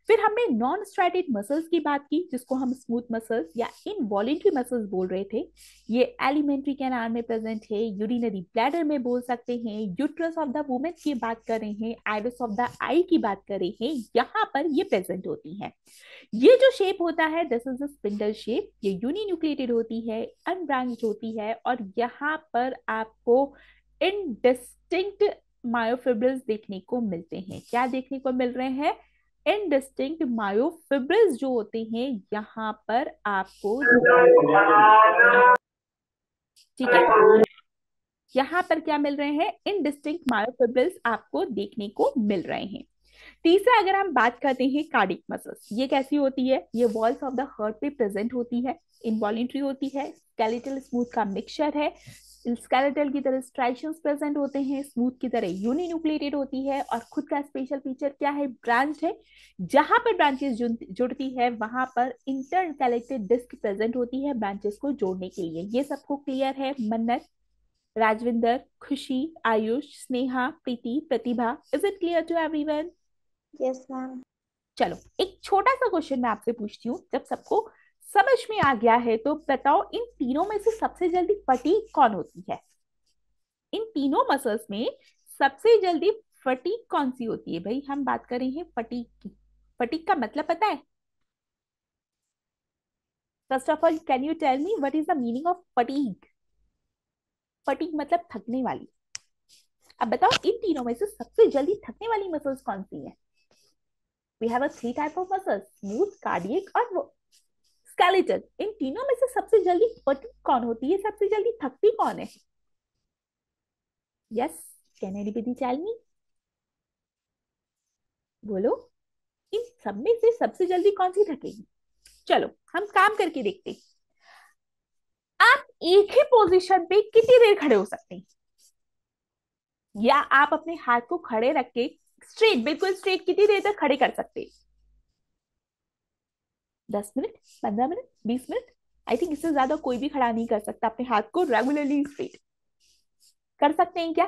फिर हमने नॉन स्ट्राइटेड मसल्स की बात की, जिसको हम स्मूथ मसल्स या इनवॉलेंट्री मसल्स बोल रहे थे। ये एलिमेंट्री कैनाल में प्रेजेंट है, यूरिनरी ब्लैडर में बोल सकते हैं, यूट्रस ऑफ द वुमेन की बात कर रहे हैं, आइरिस ऑफ द आई की बात कर रहे हैं, यहाँ पर ये प्रेजेंट होती है। ये जो शेप होता है this is a spindle shape, ये यूनिन्यूक्लिएटेड होती है, अनब्रांच्ड होती है, और यहाँ पर आपको इनडिस्टिंक्ट मायोफिब्रिल्स देखने को मिलते हैं। क्या देखने को मिल रहे हैं, इनडिस्टिंक्ट मायोफिब्रिल्स जो होते हैं यहाँ पर आपको, ठीक है, यहाँ पर क्या मिल रहे हैं, इनडिस्टिंक्ट मायोफिब्रिल्स आपको देखने को मिल रहे हैं। तीसरा अगर हम बात करते हैं कार्डिक मसल्स, ये कैसी होती है, ये वॉल्स ऑफ द हार्ट पे प्रेजेंट होती है, इनवॉलेंट्री होती है, स्केलेटल स्मूथ का मिक्सचर है। स्केलेटल की तरह स्ट्राइशंस प्रेजेंट होते हैं, स्मूथ की तरह यूनिन्यूक्लिएटेड होती है, और खुद का स्पेशल फीचर क्या है, ब्रांच है। जहां पर ब्रांचेस जुड़ती है वहां पर इंटरकैलेटेड डिस्क प्रेजेंट होती है ब्रांचेस को जोड़ने के लिए। ये सबको क्लियर है, Mannat, Rajvinder, Khushi, Ayush, Sneha, Preeti, Pratibha, is it clear to everyone? Yes ma'am. चलो एक छोटा सा क्वेश्चन मैं आपसे पूछती हूँ, जब सबको समझ में आ गया है तो बताओ, इन तीनों में से सबसे जल्दी फटीग कौन होती है? इन तीनों मसल्स में सबसे जल्दी फटीग कौन सी होती है? भाई हम बात कर रहे हैं फटीग की। फटीग का मतलब पता है? First of all can you tell me what is the meaning of fatigue? Fatigue मतलब थकने वाली। अब बताओ इन तीनों में से सबसे जल्दी थकने वाली मसल्स कौन सी है? We have a three type of muscles, smooth, cardiac और स्केलेटल। इन तीनों में से सबसे जल्दी फटीग कौन होती है, सबसे जल्दी थकती कौन है? Yes, can anybody tell me? बोलो, इन सब में से सबसे जल्दी कौन सी थकेगी? चलो हम काम करके देखते हैं। आप एक ही पोजीशन पे कितनी देर खड़े हो सकते हैं? या आप अपने हाथ को खड़े रख के स्ट्रेट, बिल्कुल स्ट्रेट, कितनी देर तक खड़े कर सकते हैं? 10 minute, 15 minute, 20 minute? I think इससे ज्यादा कोई भी खड़ा नहीं कर सकता अपने हाथ को रेगुलरली स्ट्रेट। कर सकते हैं क्या?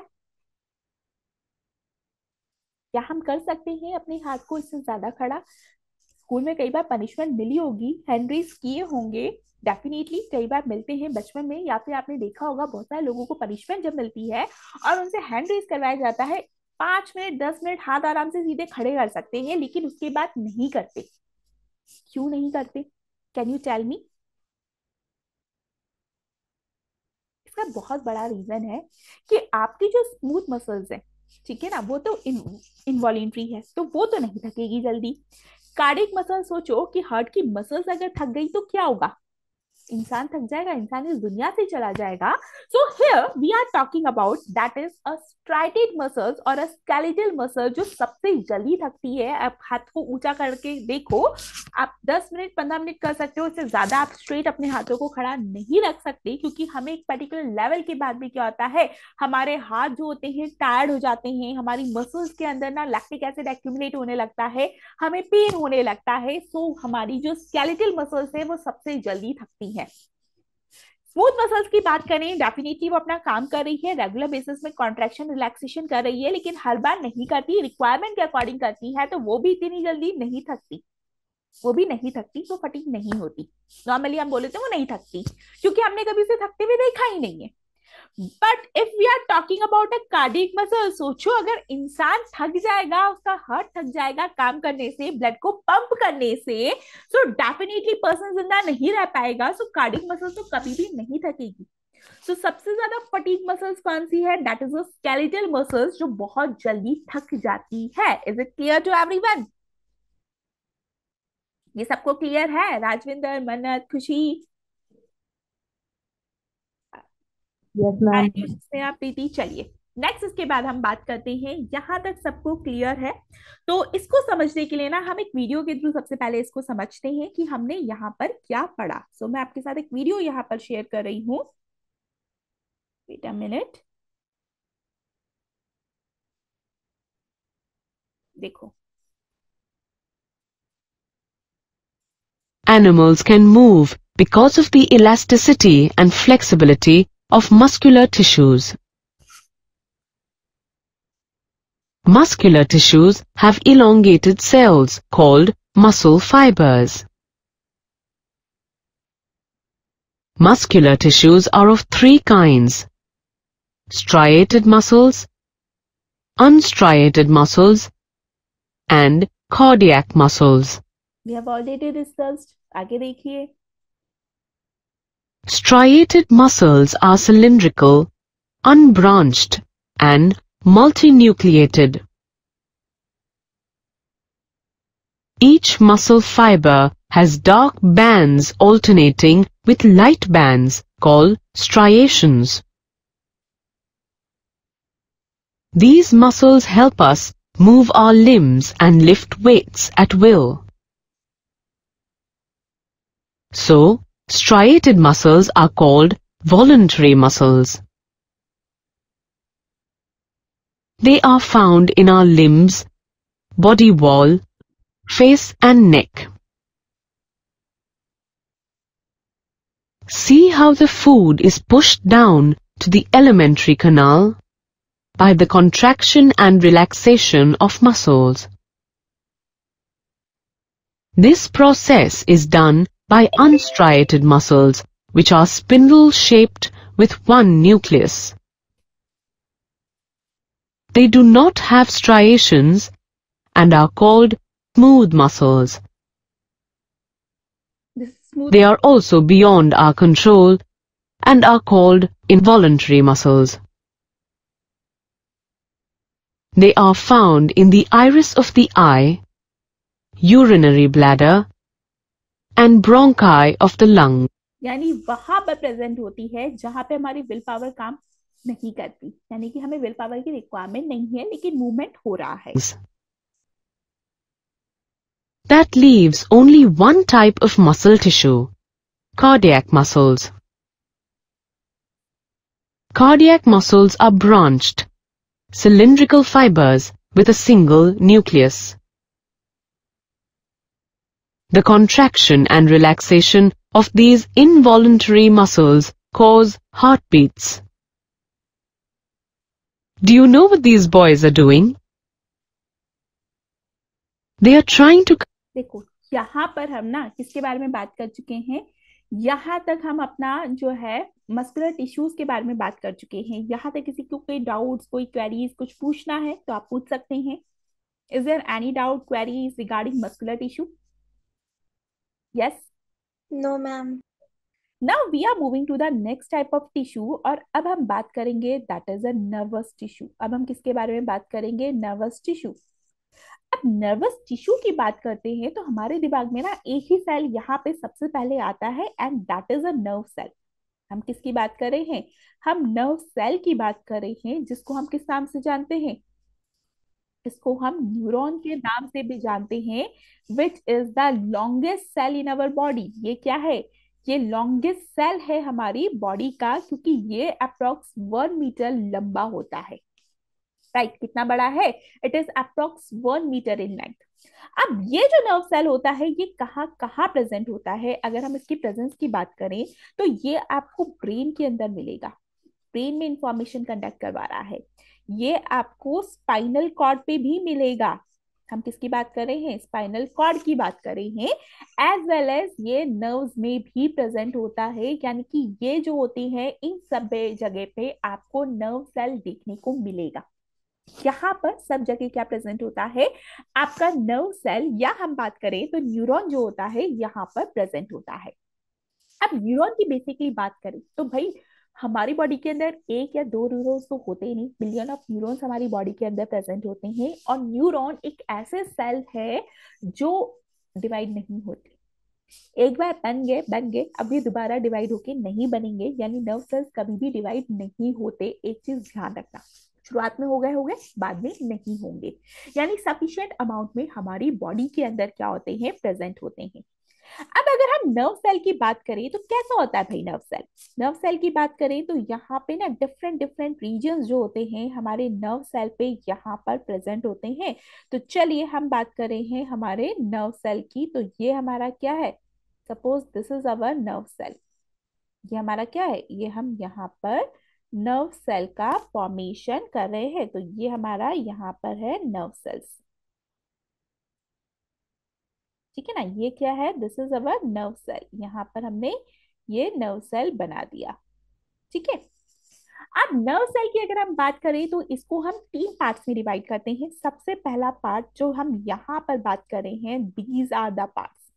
क्या हम कर सकते हैं अपने हाथ को इससे ज्यादा खड़ा? स्कूल में कई बार पनिशमेंट मिली होगी, हैंड रेज किए होंगे, डेफिनेटली कई बार मिलते हैं बचपन में, या फिर आपने देखा होगा बहुत सारे लोगों को पनिशमेंट जब मिलती है और उनसे हैंड रेज करवाया जाता है, 5 मिनट 10 मिनट हाथ आराम से सीधे खड़े कर सकते हैं, लेकिन उसके बाद नहीं करते। क्यों नहीं करते? Can you tell me? इसका बहुत बड़ा रीजन है कि आपकी जो स्मूथ मसल्स है, ठीक है ना, वो तो इनवॉलेंट्री है, तो वो तो नहीं थकेगी जल्दी। कार्डिक मसल, सोचो कि हार्ट की मसल्स अगर थक गई तो क्या होगा? इंसान थक जाएगा, इंसान इस दुनिया से चला जाएगा. So here we are talking about that is a striated muscles और अ स्केलेटल मसल जो सबसे जल्दी थकती है. आप हाथ को ऊंचा करके देखो, आप 10 मिनट 15 मिनट कर सकते हो, इससे ज्यादा आप स्ट्रेट अपने हाथों को खड़ा नहीं रख सकते, क्योंकि हमें एक पर्टिकुलर लेवल के बाद भी क्या होता है, हमारे हाथ जो होते हैं टायर्ड हो जाते हैं, हमारी मसल्स के अंदर ना लैक्टिक एसिड एक्यूमुलेट होने लगता है, हमें पेन होने लगता है. सो हमारी जो स्केलेटल मसल्स है वो सबसे जल्दी थकती है. स्मूथ मसल्स की बात करें, डेफिनेटली वो अपना काम कर रही है, रेगुलर बेसिस में कॉन्ट्रेक्शन रिलैक्सेशन कर रही है, लेकिन हर बार नहीं करती, रिक्वायरमेंट के अकॉर्डिंग करती है, तो वो भी इतनी जल्दी नहीं थकती. वो भी नहीं थकती, तो फटीग नहीं होती. नॉर्मली हम बोले थे वो नहीं थकती, क्योंकि हमने कभी उसे थकते हुए देखा ही नहीं है. But if we are talking about a cardiac muscle, सोचो अगर इंसान थक जाएगा, उसका हार्ट थक जाएगा काम करने से, ब्लड को पंप करने से, सो डेफिनेटली पर्सन जिंदा नहीं रह पाएगा. सो कार्डियक मसल तो कभी भी नहीं थकेगी. तो सबसे ज्यादा फटीग मसल्स कौन सी है? दैट इज स्केलेटल मसल्स, जो बहुत जल्दी थक जाती है. Is it clear to everyone? ये सबको क्लियर है? राजविंदर, मन्नत, खुशी, यस मैम। स्नेहा, प्रीति. चलिए नेक्स्ट, इसके बाद हम बात करते हैं. यहाँ तक सबको क्लियर है? तो इसको समझने के लिए ना हम एक वीडियो के थ्रू सबसे पहले इसको समझते हैं कि हमने यहाँ पर क्या पढ़ा. सो मैं आपके साथ एक वीडियो यहाँ पर शेयर कर रही हूँ. वेट अ मिनट, देखो. Animals can move because of the elasticity and flexibility of muscular tissues. Muscular tissues have elongated cells called muscle fibers. Muscular tissues are of three kinds: striated muscles, unstriated muscles, and cardiac muscles. We have already discussed. आगे देखिए. Striated muscles are cylindrical, unbranched, and multinucleated. Each muscle fiber has dark bands alternating with light bands called striations. These muscles help us move our limbs and lift weights at will. So, striated muscles are called voluntary muscles. They are found in our limbs, body wall, face and neck. See how the food is pushed down to the alimentary canal by the contraction and relaxation of muscles. This process is done by unstriated muscles, which are spindle-shaped with one nucleus. They do not have striations and are called smooth muscles. This is smooth. They are also beyond our control and are called involuntary muscles. They are found in the iris of the eye, urinary bladder, and bronchi of the lung. यानी वहां पर present होती है जहां पे हमारी will power काम नहीं करती, यानी कि हमें विल पावर की रिक्वायरमेंट नहीं है, लेकिन मूवमेंट हो रहा है. That leaves only one type of muscle tissue: cardiac muscles. Cardiac muscles are branched, cylindrical fibers with a single nucleus. The contraction and relaxation of these involuntary muscles cause heartbeats. Do you know what these boys are doing? They are trying to... देखो, यहाँ पर हम ना किसके बारे में बात कर चुके हैं? यहाँ तक हम अपना जो है मस्कुलर टिश्यूज के बारे में बात कर चुके हैं. यहाँ तक किसी को कोई डाउट्स, कोई क्वेरीज, कुछ पूछना है तो आप पूछ सकते हैं. Is there any doubt, queries regarding muscular tissue? Yes. No ma'am. Now we are moving to the next type of tissue, और अब हम बात करेंगे that is a nervous tissue. अब हम किसके बारे में बात करेंगे? Nervous tissue. अब नर्वस टिश्यू की बात करते हैं तो हमारे दिमाग में ना एक ही सेल यहाँ पे सबसे पहले आता है, and that is a nerve cell. हम किसकी बात कर रहे हैं? हम नर्व सेल की बात कर रहे हैं, जिसको हम किस नाम से जानते हैं? इसको हम न्यूरॉन के नाम से भी जानते हैं, which is the longest cell in our body. ये क्या है? ये लॉन्गेस्ट सेल है हमारी बॉडी का, क्योंकि ये अप्रोक्स 1 मीटर लंबा होता है। राइट, कितना बड़ा है? It is approx 1 metre in length. अब ये जो नर्व सेल होता है, ये कहाँ कहाँ प्रेजेंट होता है? अगर हम इसकी प्रेजेंस की बात करें तो ये आपको ब्रेन के अंदर मिलेगा। ब्रेन में इंफॉर्मेशन कंडक्ट करवा रहा है। ये आपको स्पाइनल कॉर्ड पे भी मिलेगा। हम किसकी बात कर रहे हैं? स्पाइनल कॉर्ड की बात कर रहे हैं। एज वेल एज ये नर्व्स में भी प्रेजेंट होता है, यानी कि ये जो होती है, इन सब जगह पे आपको नर्व सेल देखने को मिलेगा। यहाँ पर सब जगह क्या प्रेजेंट होता है? आपका नर्व सेल, या हम बात करें तो न्यूरॉन जो होता है यहाँ पर प्रेजेंट होता है। अब न्यूरॉन की बेसिकली बात करें तो भाई हमारी बॉडी के अंदर एक या दो न्यूरॉन्स तो होते ही नहीं, बिलियन ऑफ न्यूरॉन्स हमारी बॉडी के अंदर प्रेजेंट होते हैं। और न्यूरॉन एक ऐसे सेल है जो डिवाइड नहीं होते। एक बार बन गए, अब ये दोबारा डिवाइड होके नहीं बनेंगे, यानी नर्व सेल्स कभी भी डिवाइड नहीं होते। एक चीज ध्यान रखना, शुरुआत में हो गए, बाद में नहीं होंगे। यानी सफिशिएंट अमाउंट में हमारी बॉडी के अंदर क्या होते हैं? प्रेजेंट होते हैं। अब अगर हम नर्व सेल की बात करें तो कैसा होता है भाई नर्व सेल? नर्व सेल की बात करें तो यहाँ पे ना डिफरेंट डिफरेंट रीजन्स जो होते हैं हमारे नर्व सेल पे यहाँ पर प्रेजेंट होते हैं। तो चलिए हम बात कर रहे हैं हमारे नर्व सेल की। तो ये हमारा क्या है? Suppose this is our nerve cell. ये हमारा क्या है? ये हम यहाँ पर नर्व सेल का फॉर्मेशन कर रहे हैं। तो ये हमारा यहाँ पर है नर्व सेल्स। ठीक है ना? ये क्या है? This is our nerve cell. यहाँ पर हमने ये नर्व सेल बना दिया। ठीक है। अब नर्व सेल की अगर हम बात करें तो इसको हम 3 पार्ट्स में डिवाइड करते हैं। सबसे पहला पार्ट जो हम यहाँ पर बात कर रहे हैं, दीज आर द पार्ट्स।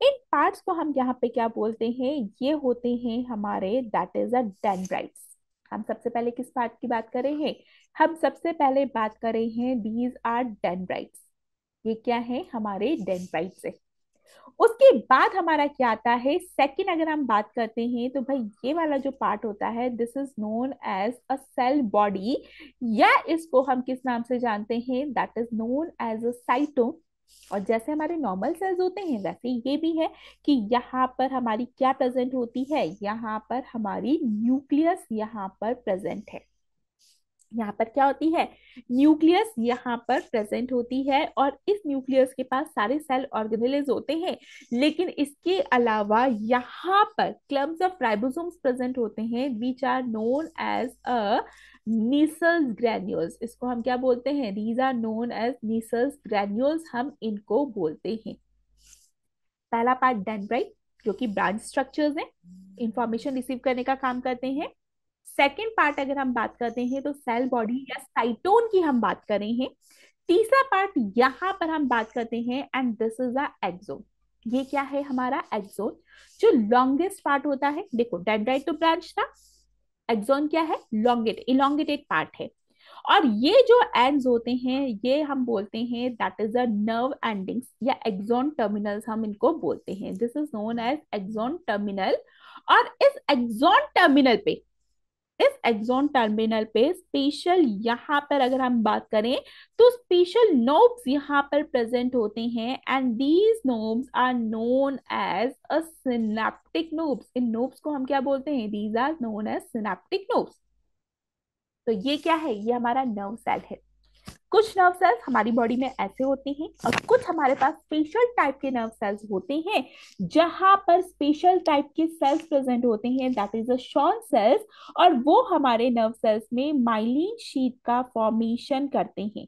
इन पार्ट्स को हम यहाँ पे क्या बोलते हैं? ये होते हैं हमारे, दैट इज अ डेंड्राइट्स। हम सबसे पहले किस पार्ट की बात कर रहे हैं? हम सबसे पहले बात कर रहे हैं दीज आर डेंड्राइट्स। ये क्या है? हमारे डेंड्राइट्स है। उसके बाद हमारा क्या आता है? सेकंड अगर हम बात करते हैं तो भाई ये वाला जो पार्ट होता है, this is known as a cell body, या इसको हम किस नाम से जानते हैं? That is known as a cyton. और जैसे हमारे नॉर्मल सेल्स होते हैं वैसे ये भी है कि यहाँ पर हमारी क्या प्रेजेंट होती है? यहाँ पर हमारी न्यूक्लियस यहाँ पर प्रेजेंट है। यहाँ पर क्या होती है? न्यूक्लियस यहाँ पर प्रेजेंट होती है, और इस न्यूक्लियस के पास सारे सेल ऑर्गेनेल्स होते हैं। लेकिन इसके अलावा यहाँ पर क्लब्स ऑफ राइबोसोम्स प्रेजेंट होते हैं, which are known as a Nissl's granules. इसको हम क्या बोलते हैं? These are known as Nissl's granules, हम इनको बोलते हैं। पहला पार्ट डेंड्राइट, जो कि ब्रांच स्ट्रक्चर्स हैं, इंफॉर्मेशन रिसीव करने का काम करते हैं। सेकेंड पार्ट अगर हम बात करते हैं तो सेल बॉडी या साइटोन की हम बात कर रहे हैं। तीसरा पार्ट यहाँ पर हम बात करते हैं, and this is the axon. ये क्या है? हमारा एक्सोन, जो लॉन्गेस्ट पार्ट होता है। देखो डेंड्राइट तो ब्रांच था, एक्सोन क्या है? लॉन्गेट इलोंगेटेड पार्ट है। और ये जो एंड्स होते हैं ये हम बोलते हैं that is a nerve endings, या एक्सोन टर्मिनल्स हम इनको बोलते हैं। This is known as axon terminal. और इस एक्सोन टर्मिनल पे स्पेशल यहाँ पर अगर हम बात करें तो स्पेशल नोब्स यहाँ पर प्रेजेंट होते हैं, and these knobs are known as a synaptic knobs. इन नोब्स को हम क्या बोलते हैं? These are known as synaptic knobs. तो ये क्या है? ये हमारा नर्व सेल है। कुछ नर्व सेल्स हमारी बॉडी में ऐसे होते हैं, और कुछ हमारे पास स्पेशल टाइप के नर्व सेल्स होते हैं, जहां पर स्पेशल टाइप के सेल्स प्रेजेंट होते हैं, that is a Schwann cells. और वो हमारे नर्व सेल्स में माइलिन शीट का फॉर्मेशन करते हैं।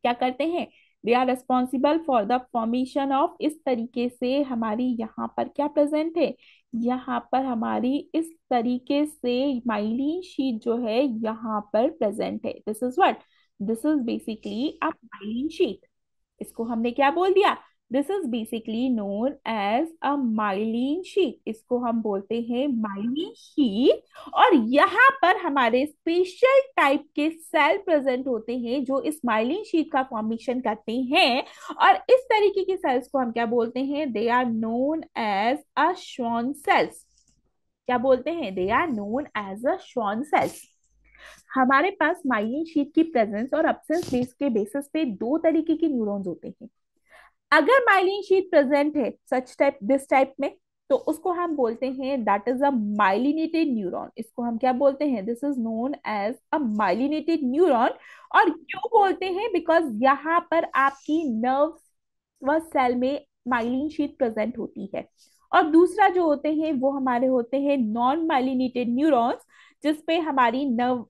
क्या करते हैं? They are responsible for the formation of, इस तरीके से हमारी यहाँ पर क्या प्रेजेंट है? यहाँ पर हमारी इस तरीके से माइलिन शीट जो है यहाँ पर प्रेजेंट है। This is what? This is basically a myelin sheath. इसको हमने क्या बोल दिया? This is basically known as a myelin sheath, इसको हम बोलते हैं माइलिन शीट। और यहाँ पर हमारे स्पेशल टाइप के सेल प्रेजेंट होते हैं जो इस माइलिन शीट का फॉर्मेशन करते हैं। और इस तरीके के सेल्स को हम क्या बोलते हैं? They are known as a Schwann cells. क्या बोलते हैं? They are known as a Schwann cells. हमारे पास माइलिन शीट की प्रेजेंस और एब्सेंस बेस के बेसिस पे दो तरीके के न्यूरॉन्स होते हैं। अगर माइलिन शीट प्रेजेंट है सच टाइप दिस टाइप में, तो उसको हम बोलते हैं that is a myelinated neuron. इसको हम क्या बोलते हैं? This is known as a myelinated neuron. और क्यों बोलते हैं? बिकॉज यहाँ पर आपकी नर्व व सेल में माइलिन शीट प्रेजेंट होती है। और दूसरा जो होते हैं वो हमारे होते हैं नॉन माइलिनेटेड न्यूरॉन्स, जिसपे हमारी नर्व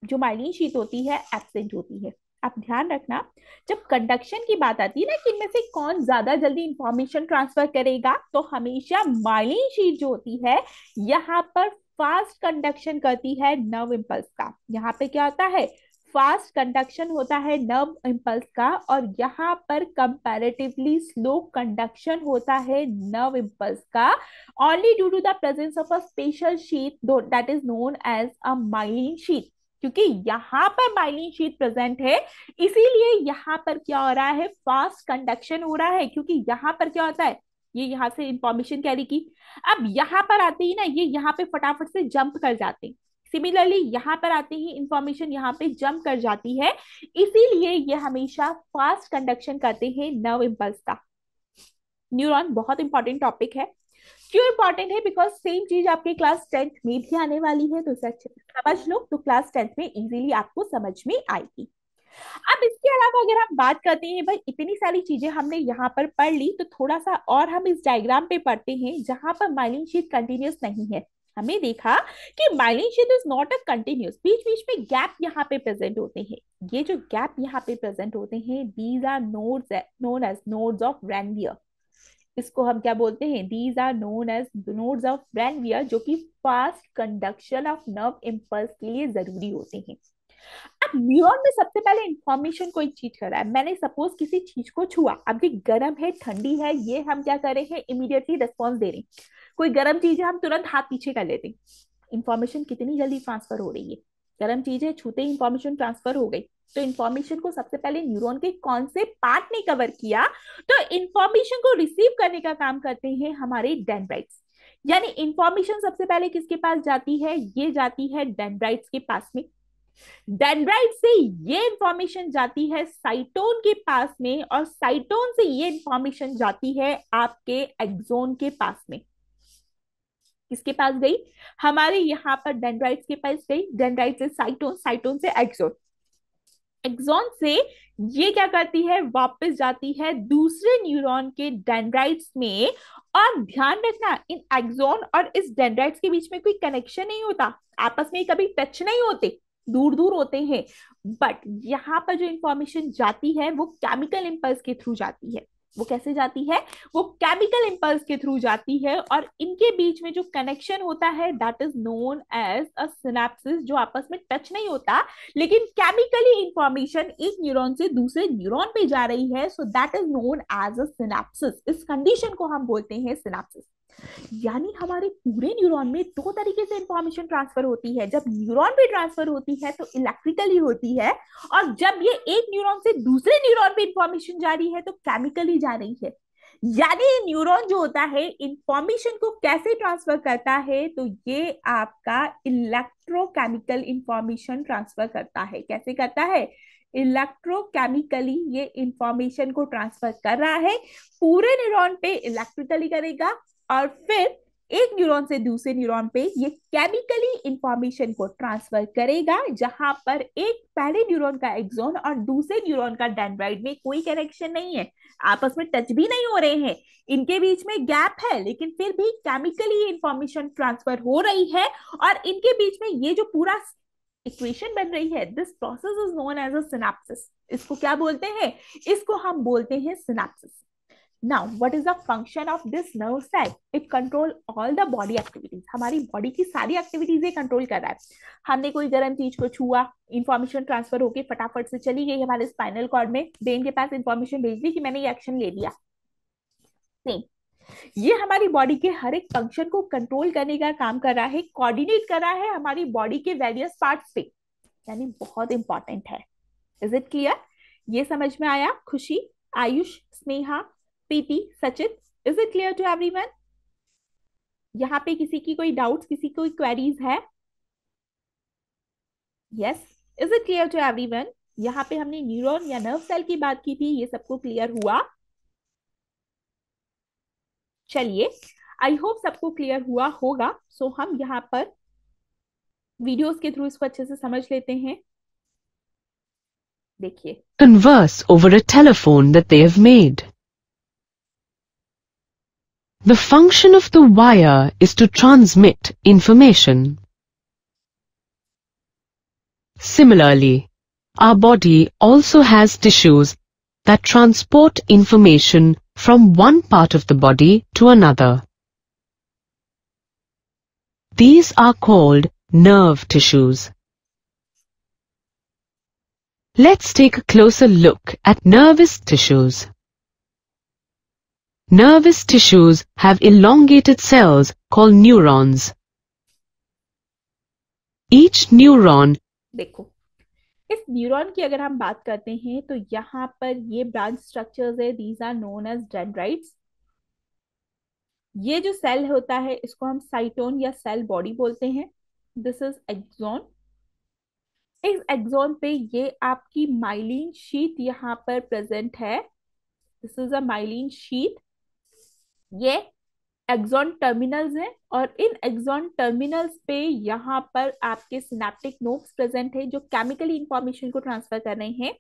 जो माइलिन शीट होती है एब्सेंट होती है। आप ध्यान रखना, जब कंडक्शन की बात आती है ना कि इनमें से कौन ज्यादा जल्दी इंफॉर्मेशन ट्रांसफर करेगा, तो हमेशा माइलिन शीट जो होती है यहाँ पर फास्ट कंडक्शन करती है नर्व इम्पल्स का। यहाँ पे क्या होता है? फास्ट कंडक्शन होता है नर्व इम्पल्स का। और यहाँ पर कंपैरेटिवली स्लो कंडक्शन होता है नर्व इम्पल्स का, only due to the presence of a special sheath that is known as a myelin sheath। क्योंकि यहाँ पर माइलिन शीट प्रेजेंट है, इसीलिए यहाँ पर क्या हो रहा है? फास्ट कंडक्शन हो रहा है। क्योंकि यहाँ पर क्या होता है? ये यहाँ से इंफॉर्मेशन कैरी की, अब यहाँ पर आते ही ना ये यहाँ पे फटाफट से जंप कर जाते हैं। सिमिलरली यहाँ पर आते ही इंफॉर्मेशन यहाँ पे जंप कर जाती है, इसीलिए ये हमेशा फास्ट कंडक्शन करते हैं नर्व इम्पल्स का। न्यूरॉन बहुत इंपॉर्टेंट टॉपिक है। क्यों इंपॉर्टेंट है? बिकॉज सेम चीज आपके क्लास 10th में भी आने वाली है, तो इसे अच्छे से समझ लो, तो क्लास 10th में इजीली आपको समझ में आएगी। अब इसके अलावा अगर हम बात करते हैं, भाई इतनी सारी चीजें हमने यहाँ पर पढ़ ली, तो थोड़ा सा और हम इस डायग्राम पे पढ़ते हैं जहां पर माइलिन शीट कंटिन्यूस नहीं है। हमें देखा कि myelin sheath is not a continuous, बीच बीच में गैप यहाँ पे प्रेजेंट होते हैं। ये जो गैप यहाँ पे प्रेजेंट होते हैं, these are nodes known as nodes of Ranvier. इसको हम क्या बोलते हैं? These are known as nodes of Ranvier, जो कि fast conduction of nerve impulse के लिए जरूरी होते हैं। अब न्यूरॉन में सबसे पहले इंफॉर्मेशन कोई चीज कर रहा है, मैंने सपोज किसी चीज को छुआ, अब ये गर्म है ठंडी है, ये हम क्या कर रहे हैं? इमीडिएटली रिस्पॉन्स दे रहे हैं। कोई गर्म चीज है, हम तुरंत हाथ पीछे कर लेते हैं। इंफॉर्मेशन कितनी जल्दी ट्रांसफर हो रही है? गर्म चीज है, छूते ही इंफॉर्मेशन ट्रांसफर हो गई। तो इंफॉर्मेशन को सबसे पहले न्यूरॉन के कौन से पार्ट ने कवर किया? तो इंफॉर्मेशन को रिसीव करने का काम करते हैं हमारे डेंड्राइट्स। यानी इंफॉर्मेशन सबसे पहले किसके पास जाती है? ये जाती है डेंड्राइट्स के पास में। डेंड्राइट से ये इंफॉर्मेशन जाती है साइटोन के पास में, और साइटोन से ये इंफॉर्मेशन जाती है आपके एक्सोन के पास में। किसके पास गई? हमारे यहाँ पर डेंड्राइट्स के पास गई। डेंड्राइट से साइटोन, साइटोन से एक्सोन, एक्सोन से ये क्या करती है? वापस जाती है दूसरे न्यूरॉन के डेंड्राइट्स में। और ध्यान रखना, इन एक्सोन और इस डेंड्राइट्स के बीच में कोई कनेक्शन नहीं होता, आपस में कभी टच नहीं होते, दूर दूर होते हैं। बट यहाँ पर जो इंफॉर्मेशन जाती है वो केमिकल इंपल्स के थ्रू जाती है। वो कैसे जाती है? वो केमिकल इंपल्स के थ्रू जाती है। और इनके बीच में जो कनेक्शन होता है that is known as a synapsis, जो आपस में टच नहीं होता, लेकिन केमिकली इंफॉर्मेशन एक न्यूरॉन से दूसरे न्यूरॉन पे जा रही है, so that is known as a synapsis. इस कंडीशन को हम बोलते हैं सिनेप्सिस। यानी हमारे पूरे न्यूरॉन में दो तरीके से इंफॉर्मेशन ट्रांसफर होती है। जब न्यूरॉन पे ट्रांसफर होती है तो इलेक्ट्रिकली होती है, और जब ये एक न्यूरॉन से दूसरे न्यूरॉन पे इंफॉर्मेशन जा रही है तो केमिकली जा रही है। यानी न्यूरॉन जो होता है इंफॉर्मेशन को कैसे ट्रांसफर करता है? तो ये आपका इलेक्ट्रोकेमिकल इंफॉर्मेशन ट्रांसफर करता है। कैसे करता है? इलेक्ट्रोकेमिकली ये इंफॉर्मेशन को ट्रांसफर कर रहा है। पूरे न्यूरॉन पे इलेक्ट्रिकली करेगा, और फिर एक न्यूरॉन से दूसरे न्यूरॉन पे ये केमिकली इंफॉर्मेशन को ट्रांसफर करेगा, जहां पर एक पहले न्यूरॉन का एक्सोन और दूसरे न्यूरॉन का डेंड्राइट में कोई कनेक्शन नहीं है, आपस में टच भी नहीं हो रहे हैं, इनके बीच में गैप है, लेकिन फिर भी केमिकली इंफॉर्मेशन ट्रांसफर हो रही है। और इनके बीच में ये जो पूरा इक्वेशन बन रही है, this process is known as a synapsis. इसको क्या बोलते हैं? इसको हम बोलते हैं synapsis. Now, what is the function of this nerve cell? It control all the body activities. हमारी बॉडी की सारी एक्टिविटीज ये कंट्रोल कर रहा है। हमने कोई गर्म चीज को छुआ, इंफॉर्मेशन ट्रांसफर होके फटाफट से चली गई हमारे स्पाइनल कॉर्ड में, ब्रेन के पास इंफॉर्मेशन भेज दी कि मैंने ये एक्शन ले लिया। सेम। ये हमारी बॉडी के हर एक फंक्शन को कंट्रोल करने का काम कर रहा है, कोऑर्डिनेट कर रहा है हमारी बॉडी के वेरियस पार्ट्स पे, यानी बहुत इंपॉर्टेंट है। Is it clear? ये समझ में आया? Khushi, Ayush, Sneha, Preeti, Sachit, is it clear to everyone? यहाँ पे किसी की कोई डाउट्स, किसी कोई क्वेरीज है? Yes, is it clear to everyone? यहाँ पे हमने न्यूरॉन या नर्व सेल की बात की थी, ये सबको क्लियर हुआ? चलिए, आई होप सबको क्लियर हुआ होगा। सो हम यहाँ पर वीडियोस के थ्रू इसको अच्छे से समझ लेते हैं। देखिए, Converse over a telephone that they have made. The function of the wire is to transmit information. Similarly, our body also has tissues that transport information from one part of the body to another. These are called nerve tissues. Let's take a closer look at nervous tissues. Nervous tissues have elongated cells called neurons. Each neuron देखो, इस neuron की अगर हम बात करते हैं तो यहाँ पर ये ब्रांच स्ट्रक्चर्स है, these are known as dendrites. ये जो सेल होता है इसको हम साइटोन या सेल बॉडी बोलते हैं। This is axon. इस एक्सॉन पे ये आपकी माइलिन शीथ यहाँ पर प्रेजेंट है। This is a myelin sheath. ये एक्सॉन टर्मिनल्स हैं और इन एक्सॉन टर्मिनल्स पे यहाँ पर आपके सिनेप्टिक नोड्स प्रेजेंट है जो केमिकली इंफॉर्मेशन को ट्रांसफर कर रहे हैं।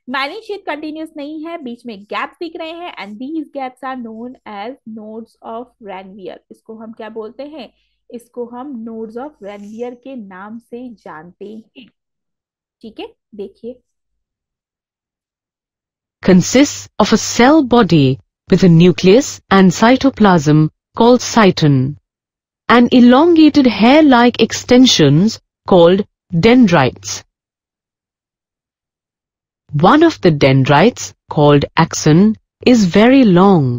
माइलिन शीथ कंटिन्यूस नहीं है, बीच में गैप दिख रहे हैं and these gaps are known as nodes of Ranvier. इसको हम क्या बोलते हैं? इसको हम नोड्स ऑफ रैनवियर के नाम से जानते हैं। ठीक है, देखिए, consists of a cell body with a nucleus and cytoplasm called cyton, and elongated hair-like extensions called dendrites. One of the dendrites, called axon, is very long.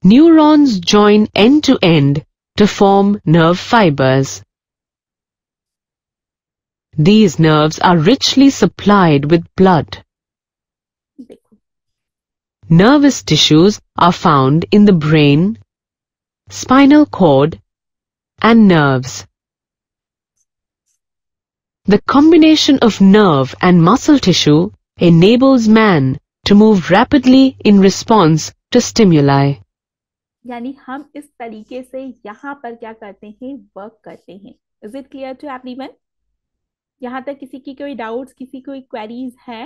Neurons join end to end to form nerve fibers. These nerves are richly supplied with blood. देखो, Nervous tissues are found in the brain, spinal cord, and nerves. The combination of nerve and muscle tissue enables man to move rapidly in response to stimuli. यानी हम इस तरीके से यहाँ पर क्या करते हैं? वर्क करते हैं। Is it clear to everyone? यहाँ तक किसी की कोई डाउट्स, किसी कोई क्वेरीज है?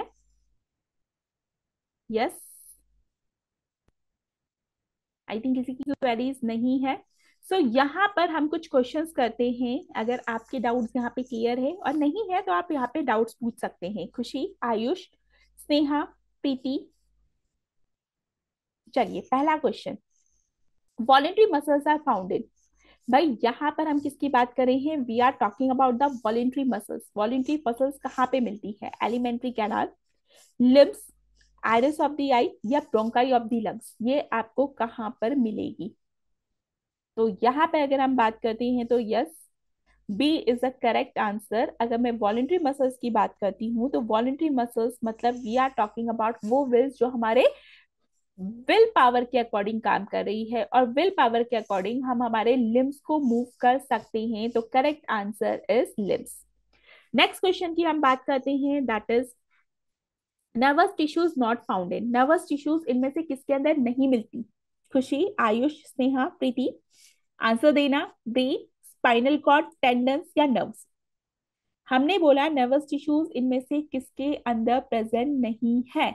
यस, आई थिंक किसी की क्वेरीज नहीं है। सो यहाँ पर हम कुछ क्वेश्चंस करते हैं। अगर आपके डाउट्स यहाँ पे क्लियर है और नहीं है तो आप यहाँ पे डाउट्स पूछ सकते हैं। खुशी, आयुष, स्नेहा, प्रीति, चलिए पहला question, voluntary muscles are found in. भाई यहाँ पर हम किसकी बात कर रहे हैं? We are talking about the voluntary muscles. Voluntary muscles कहाँ पे मिलती है? Alimentary canal, limbs, iris of the eye या ब्रोंकाई ऑफ द लंग्स, ये आपको कहाँ पर मिलेगी? तो यहाँ पे अगर हम बात करते हैं तो yes, B is the correct answer. अगर मैं वॉलेंट्री मसल्स की बात करती हूँ तो वॉलेंट्री मसल्स मतलब वी आर टॉकिंग अबाउट वो विल्स जो हमारे विल पावर के अकॉर्डिंग काम कर रही है और विल पावर के अकॉर्डिंग हम हमारे लिम्स को मूव कर सकते हैं। तो correct answer is limbs. Next question की हम बात करते हैं, that is nervous tissues not found in. Nervous tissues इनमें से किसके अंदर नहीं मिलती? खुशी, आयुष, स्नेहा, प्रीति, आंसर देना। ब्रेन, स्पाइनल कॉर्ड, टेंडन्स या नर्व्स? हमने बोला नर्वस टिश्यूज इनमें से किसके अंदर प्रेजेंट नहीं है?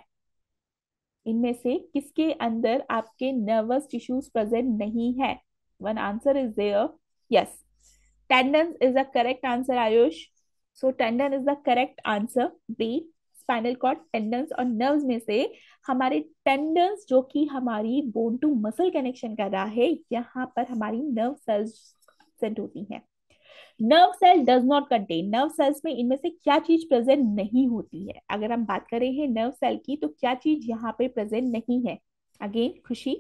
इनमें से किसके अंदर आपके नर्वस टिश्यूज प्रेजेंट नहीं है? One answer is there, yes, tendons is the correct answer Ayush. So tendon is the correct answer. Brain, spinal cord, tendons और नर्व्स में से हमारे टेंडन्स जो कि हमारी बोन टू मसल कनेक्शन कर रहा है, यहाँ पर हमारी नर्व सेल्स सेंट होती हैं। Nerve cell does not contain, nerve cells में इनमें से क्या चीज प्रेजेंट नहीं होती है? अगर हम बात करें हैं नर्व सेल की तो क्या चीज यहाँ पे प्रेजेंट नहीं है? Again Khushi,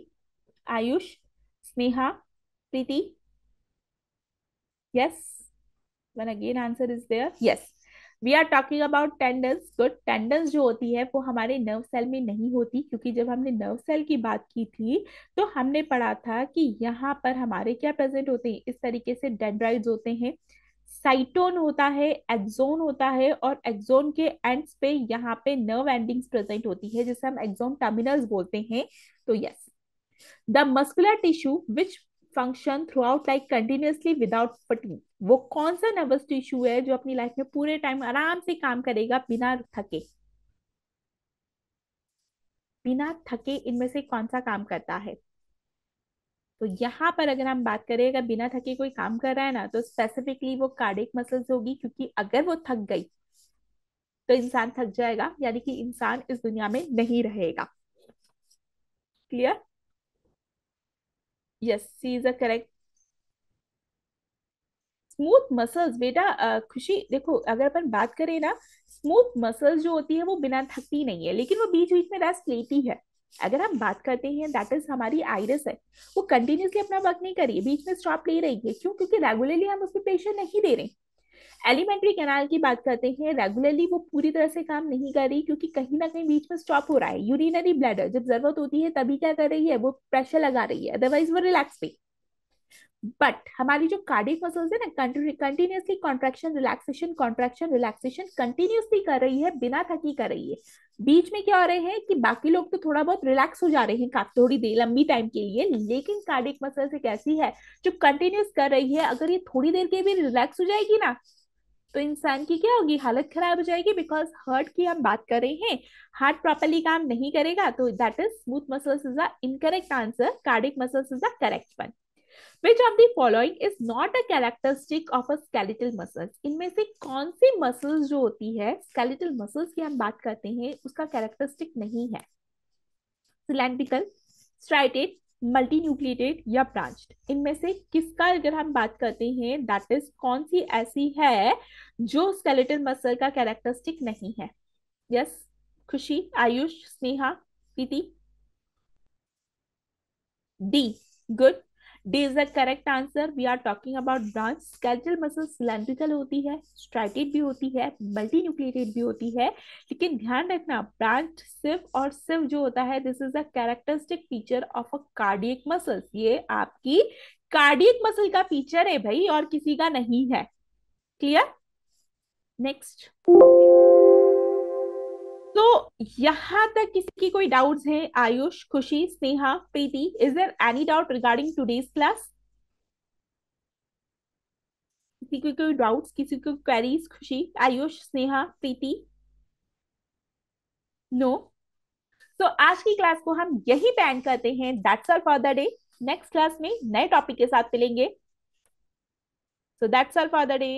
Ayush, Sneha, Preeti, yes, one again answer is there, yes. We are talking about tendons. Good, tendons जो होती है वो हमारे नर्व सेल में नहीं होती, क्योंकि जब हमने नर्व सेल की बात की थी तो हमने पढ़ा था कि यहाँ पर हमारे क्या प्रेजेंट होते हैं, इस तरीके से डेंड्राइट्स होते हैं, साइटोन होता है, एक्सोन होता है, और एक्सोन के एंड्स पे यहाँ पे नर्व एंडिंग्स प्रेजेंट होती है जिसे हम एक्सोन टर्मिनल्स बोलते हैं। तो yes, the muscular tissue which function through out like continuously without fatigue, वो कौन सा नर्वस टिश्यू है जो अपनी लाइफ में पूरे टाइम आराम से काम करेगा बिना थके? बिना थके इनमें से कौन सा काम करता है? तो यहाँ पर अगर हम बात करें, अगर बिना थके कोई काम कर रहा है ना, तो स्पेसिफिकली वो कार्डियक मसल्स होगी, क्योंकि अगर वो थक गई तो इंसान थक जाएगा, यानी कि इंसान इस दुनिया में नहीं रहेगा। Clear? Yes, C is a correct. Smooth muscles बेटा, खुशी देखो, अगर अपन बात करें ना, स्मूथ मसल्स जो होती है वो बिना थकती नहीं है, लेकिन वो बीच बीच में रेस्ट लेती है। अगर हम बात करते हैं, दैट इज हमारी आइरिस है, वो कंटिन्यूसली अपना वर्क नहीं कर रही है, बीच में स्टॉप ले रही है। क्यों? क्योंकि रेगुलरली हम उसको प्रेशर नहीं दे रहे। एलिमेंट्री कैनाल की बात करते हैं, रेगुलरली वो पूरी तरह से काम नहीं कर रही, क्योंकि कहीं ना कहीं बीच में स्टॉप हो रहा है। यूरिनरी ब्लैडर जब जरूरत होती है तभी क्या कर रही है, वो प्रेशर लगा रही है, अदरवाइज वो रिलैक्स पे। बट हमारी जो कार्डियक मसल्स है ना, कंटिन्यूसली कॉन्ट्रैक्शन रिलैक्सेशन कंटिन्यूसली कर रही है, बिना थकी कर रही है। बीच में क्या हो रहे हैं कि बाकी लोग तो थोड़ा बहुत रिलैक्स हो जा रहे हैं काफी थोड़ी देर लंबी टाइम के लिए, लेकिन कार्डियक मसल्स एक ऐसी है जो कंटिन्यूस कर रही है। अगर ये थोड़ी देर के भी रिलैक्स हो जाएगी ना, तो इंसान की क्या होगी, हालत खराब हो जाएगी। बिकॉज हार्ट की हम बात कर रहे हैं, हार्ट प्रॉपरली काम नहीं करेगा। तो that is smooth muscles is the incorrect answer, cardiac muscles is the correct one. Which of the following is not a characteristic of a skeletal muscles? इनमें से कौन सी मसल्स जो होती है, skeletal muscles की हम बात करते हैं, उसका कैरेक्टरिस्टिक नहीं है? सिलेंड्रिकल, स्ट्राइटेड, मल्टीन्यूक्लिएटेड या ब्रांच्ड, इनमें से किसका अगर हम बात करते हैं, दैट इज कौन सी ऐसी है जो स्केलेटल मसल का कैरेक्टरिस्टिक नहीं है? Yes, Khushi, Ayush, Sneha, Preeti, D. Good, D is the correct answer. We are talking about branch. Skeletal muscle cylindrical होती है, स्ट्राइटेड भी होती है, मल्टी न्यूक्लिएटेड भी होती है, लेकिन ध्यान रखना, ब्रांच सिर्फ और सिर्फ जो होता है, this is a characteristic feature of a cardiac muscle. ये आपकी कार्डियक मसल का फीचर है भाई, और किसी का नहीं है। क्लियर? नेक्स्ट। तो यहां तक किसी की कोई डाउट्स हैं? Ayush, Khushi, Sneha, Preeti, is there any doubt regarding today's class? किसी को कोई डाउट्स, किसी को क्वेरीज? खुशी, आयुष, स्नेहा, प्रीति? नो? तो आज की क्लास को हम यही पे एंड करते हैं। That's all for the day. Next class में नए टॉपिक के साथ मिलेंगे। So that's all for the day.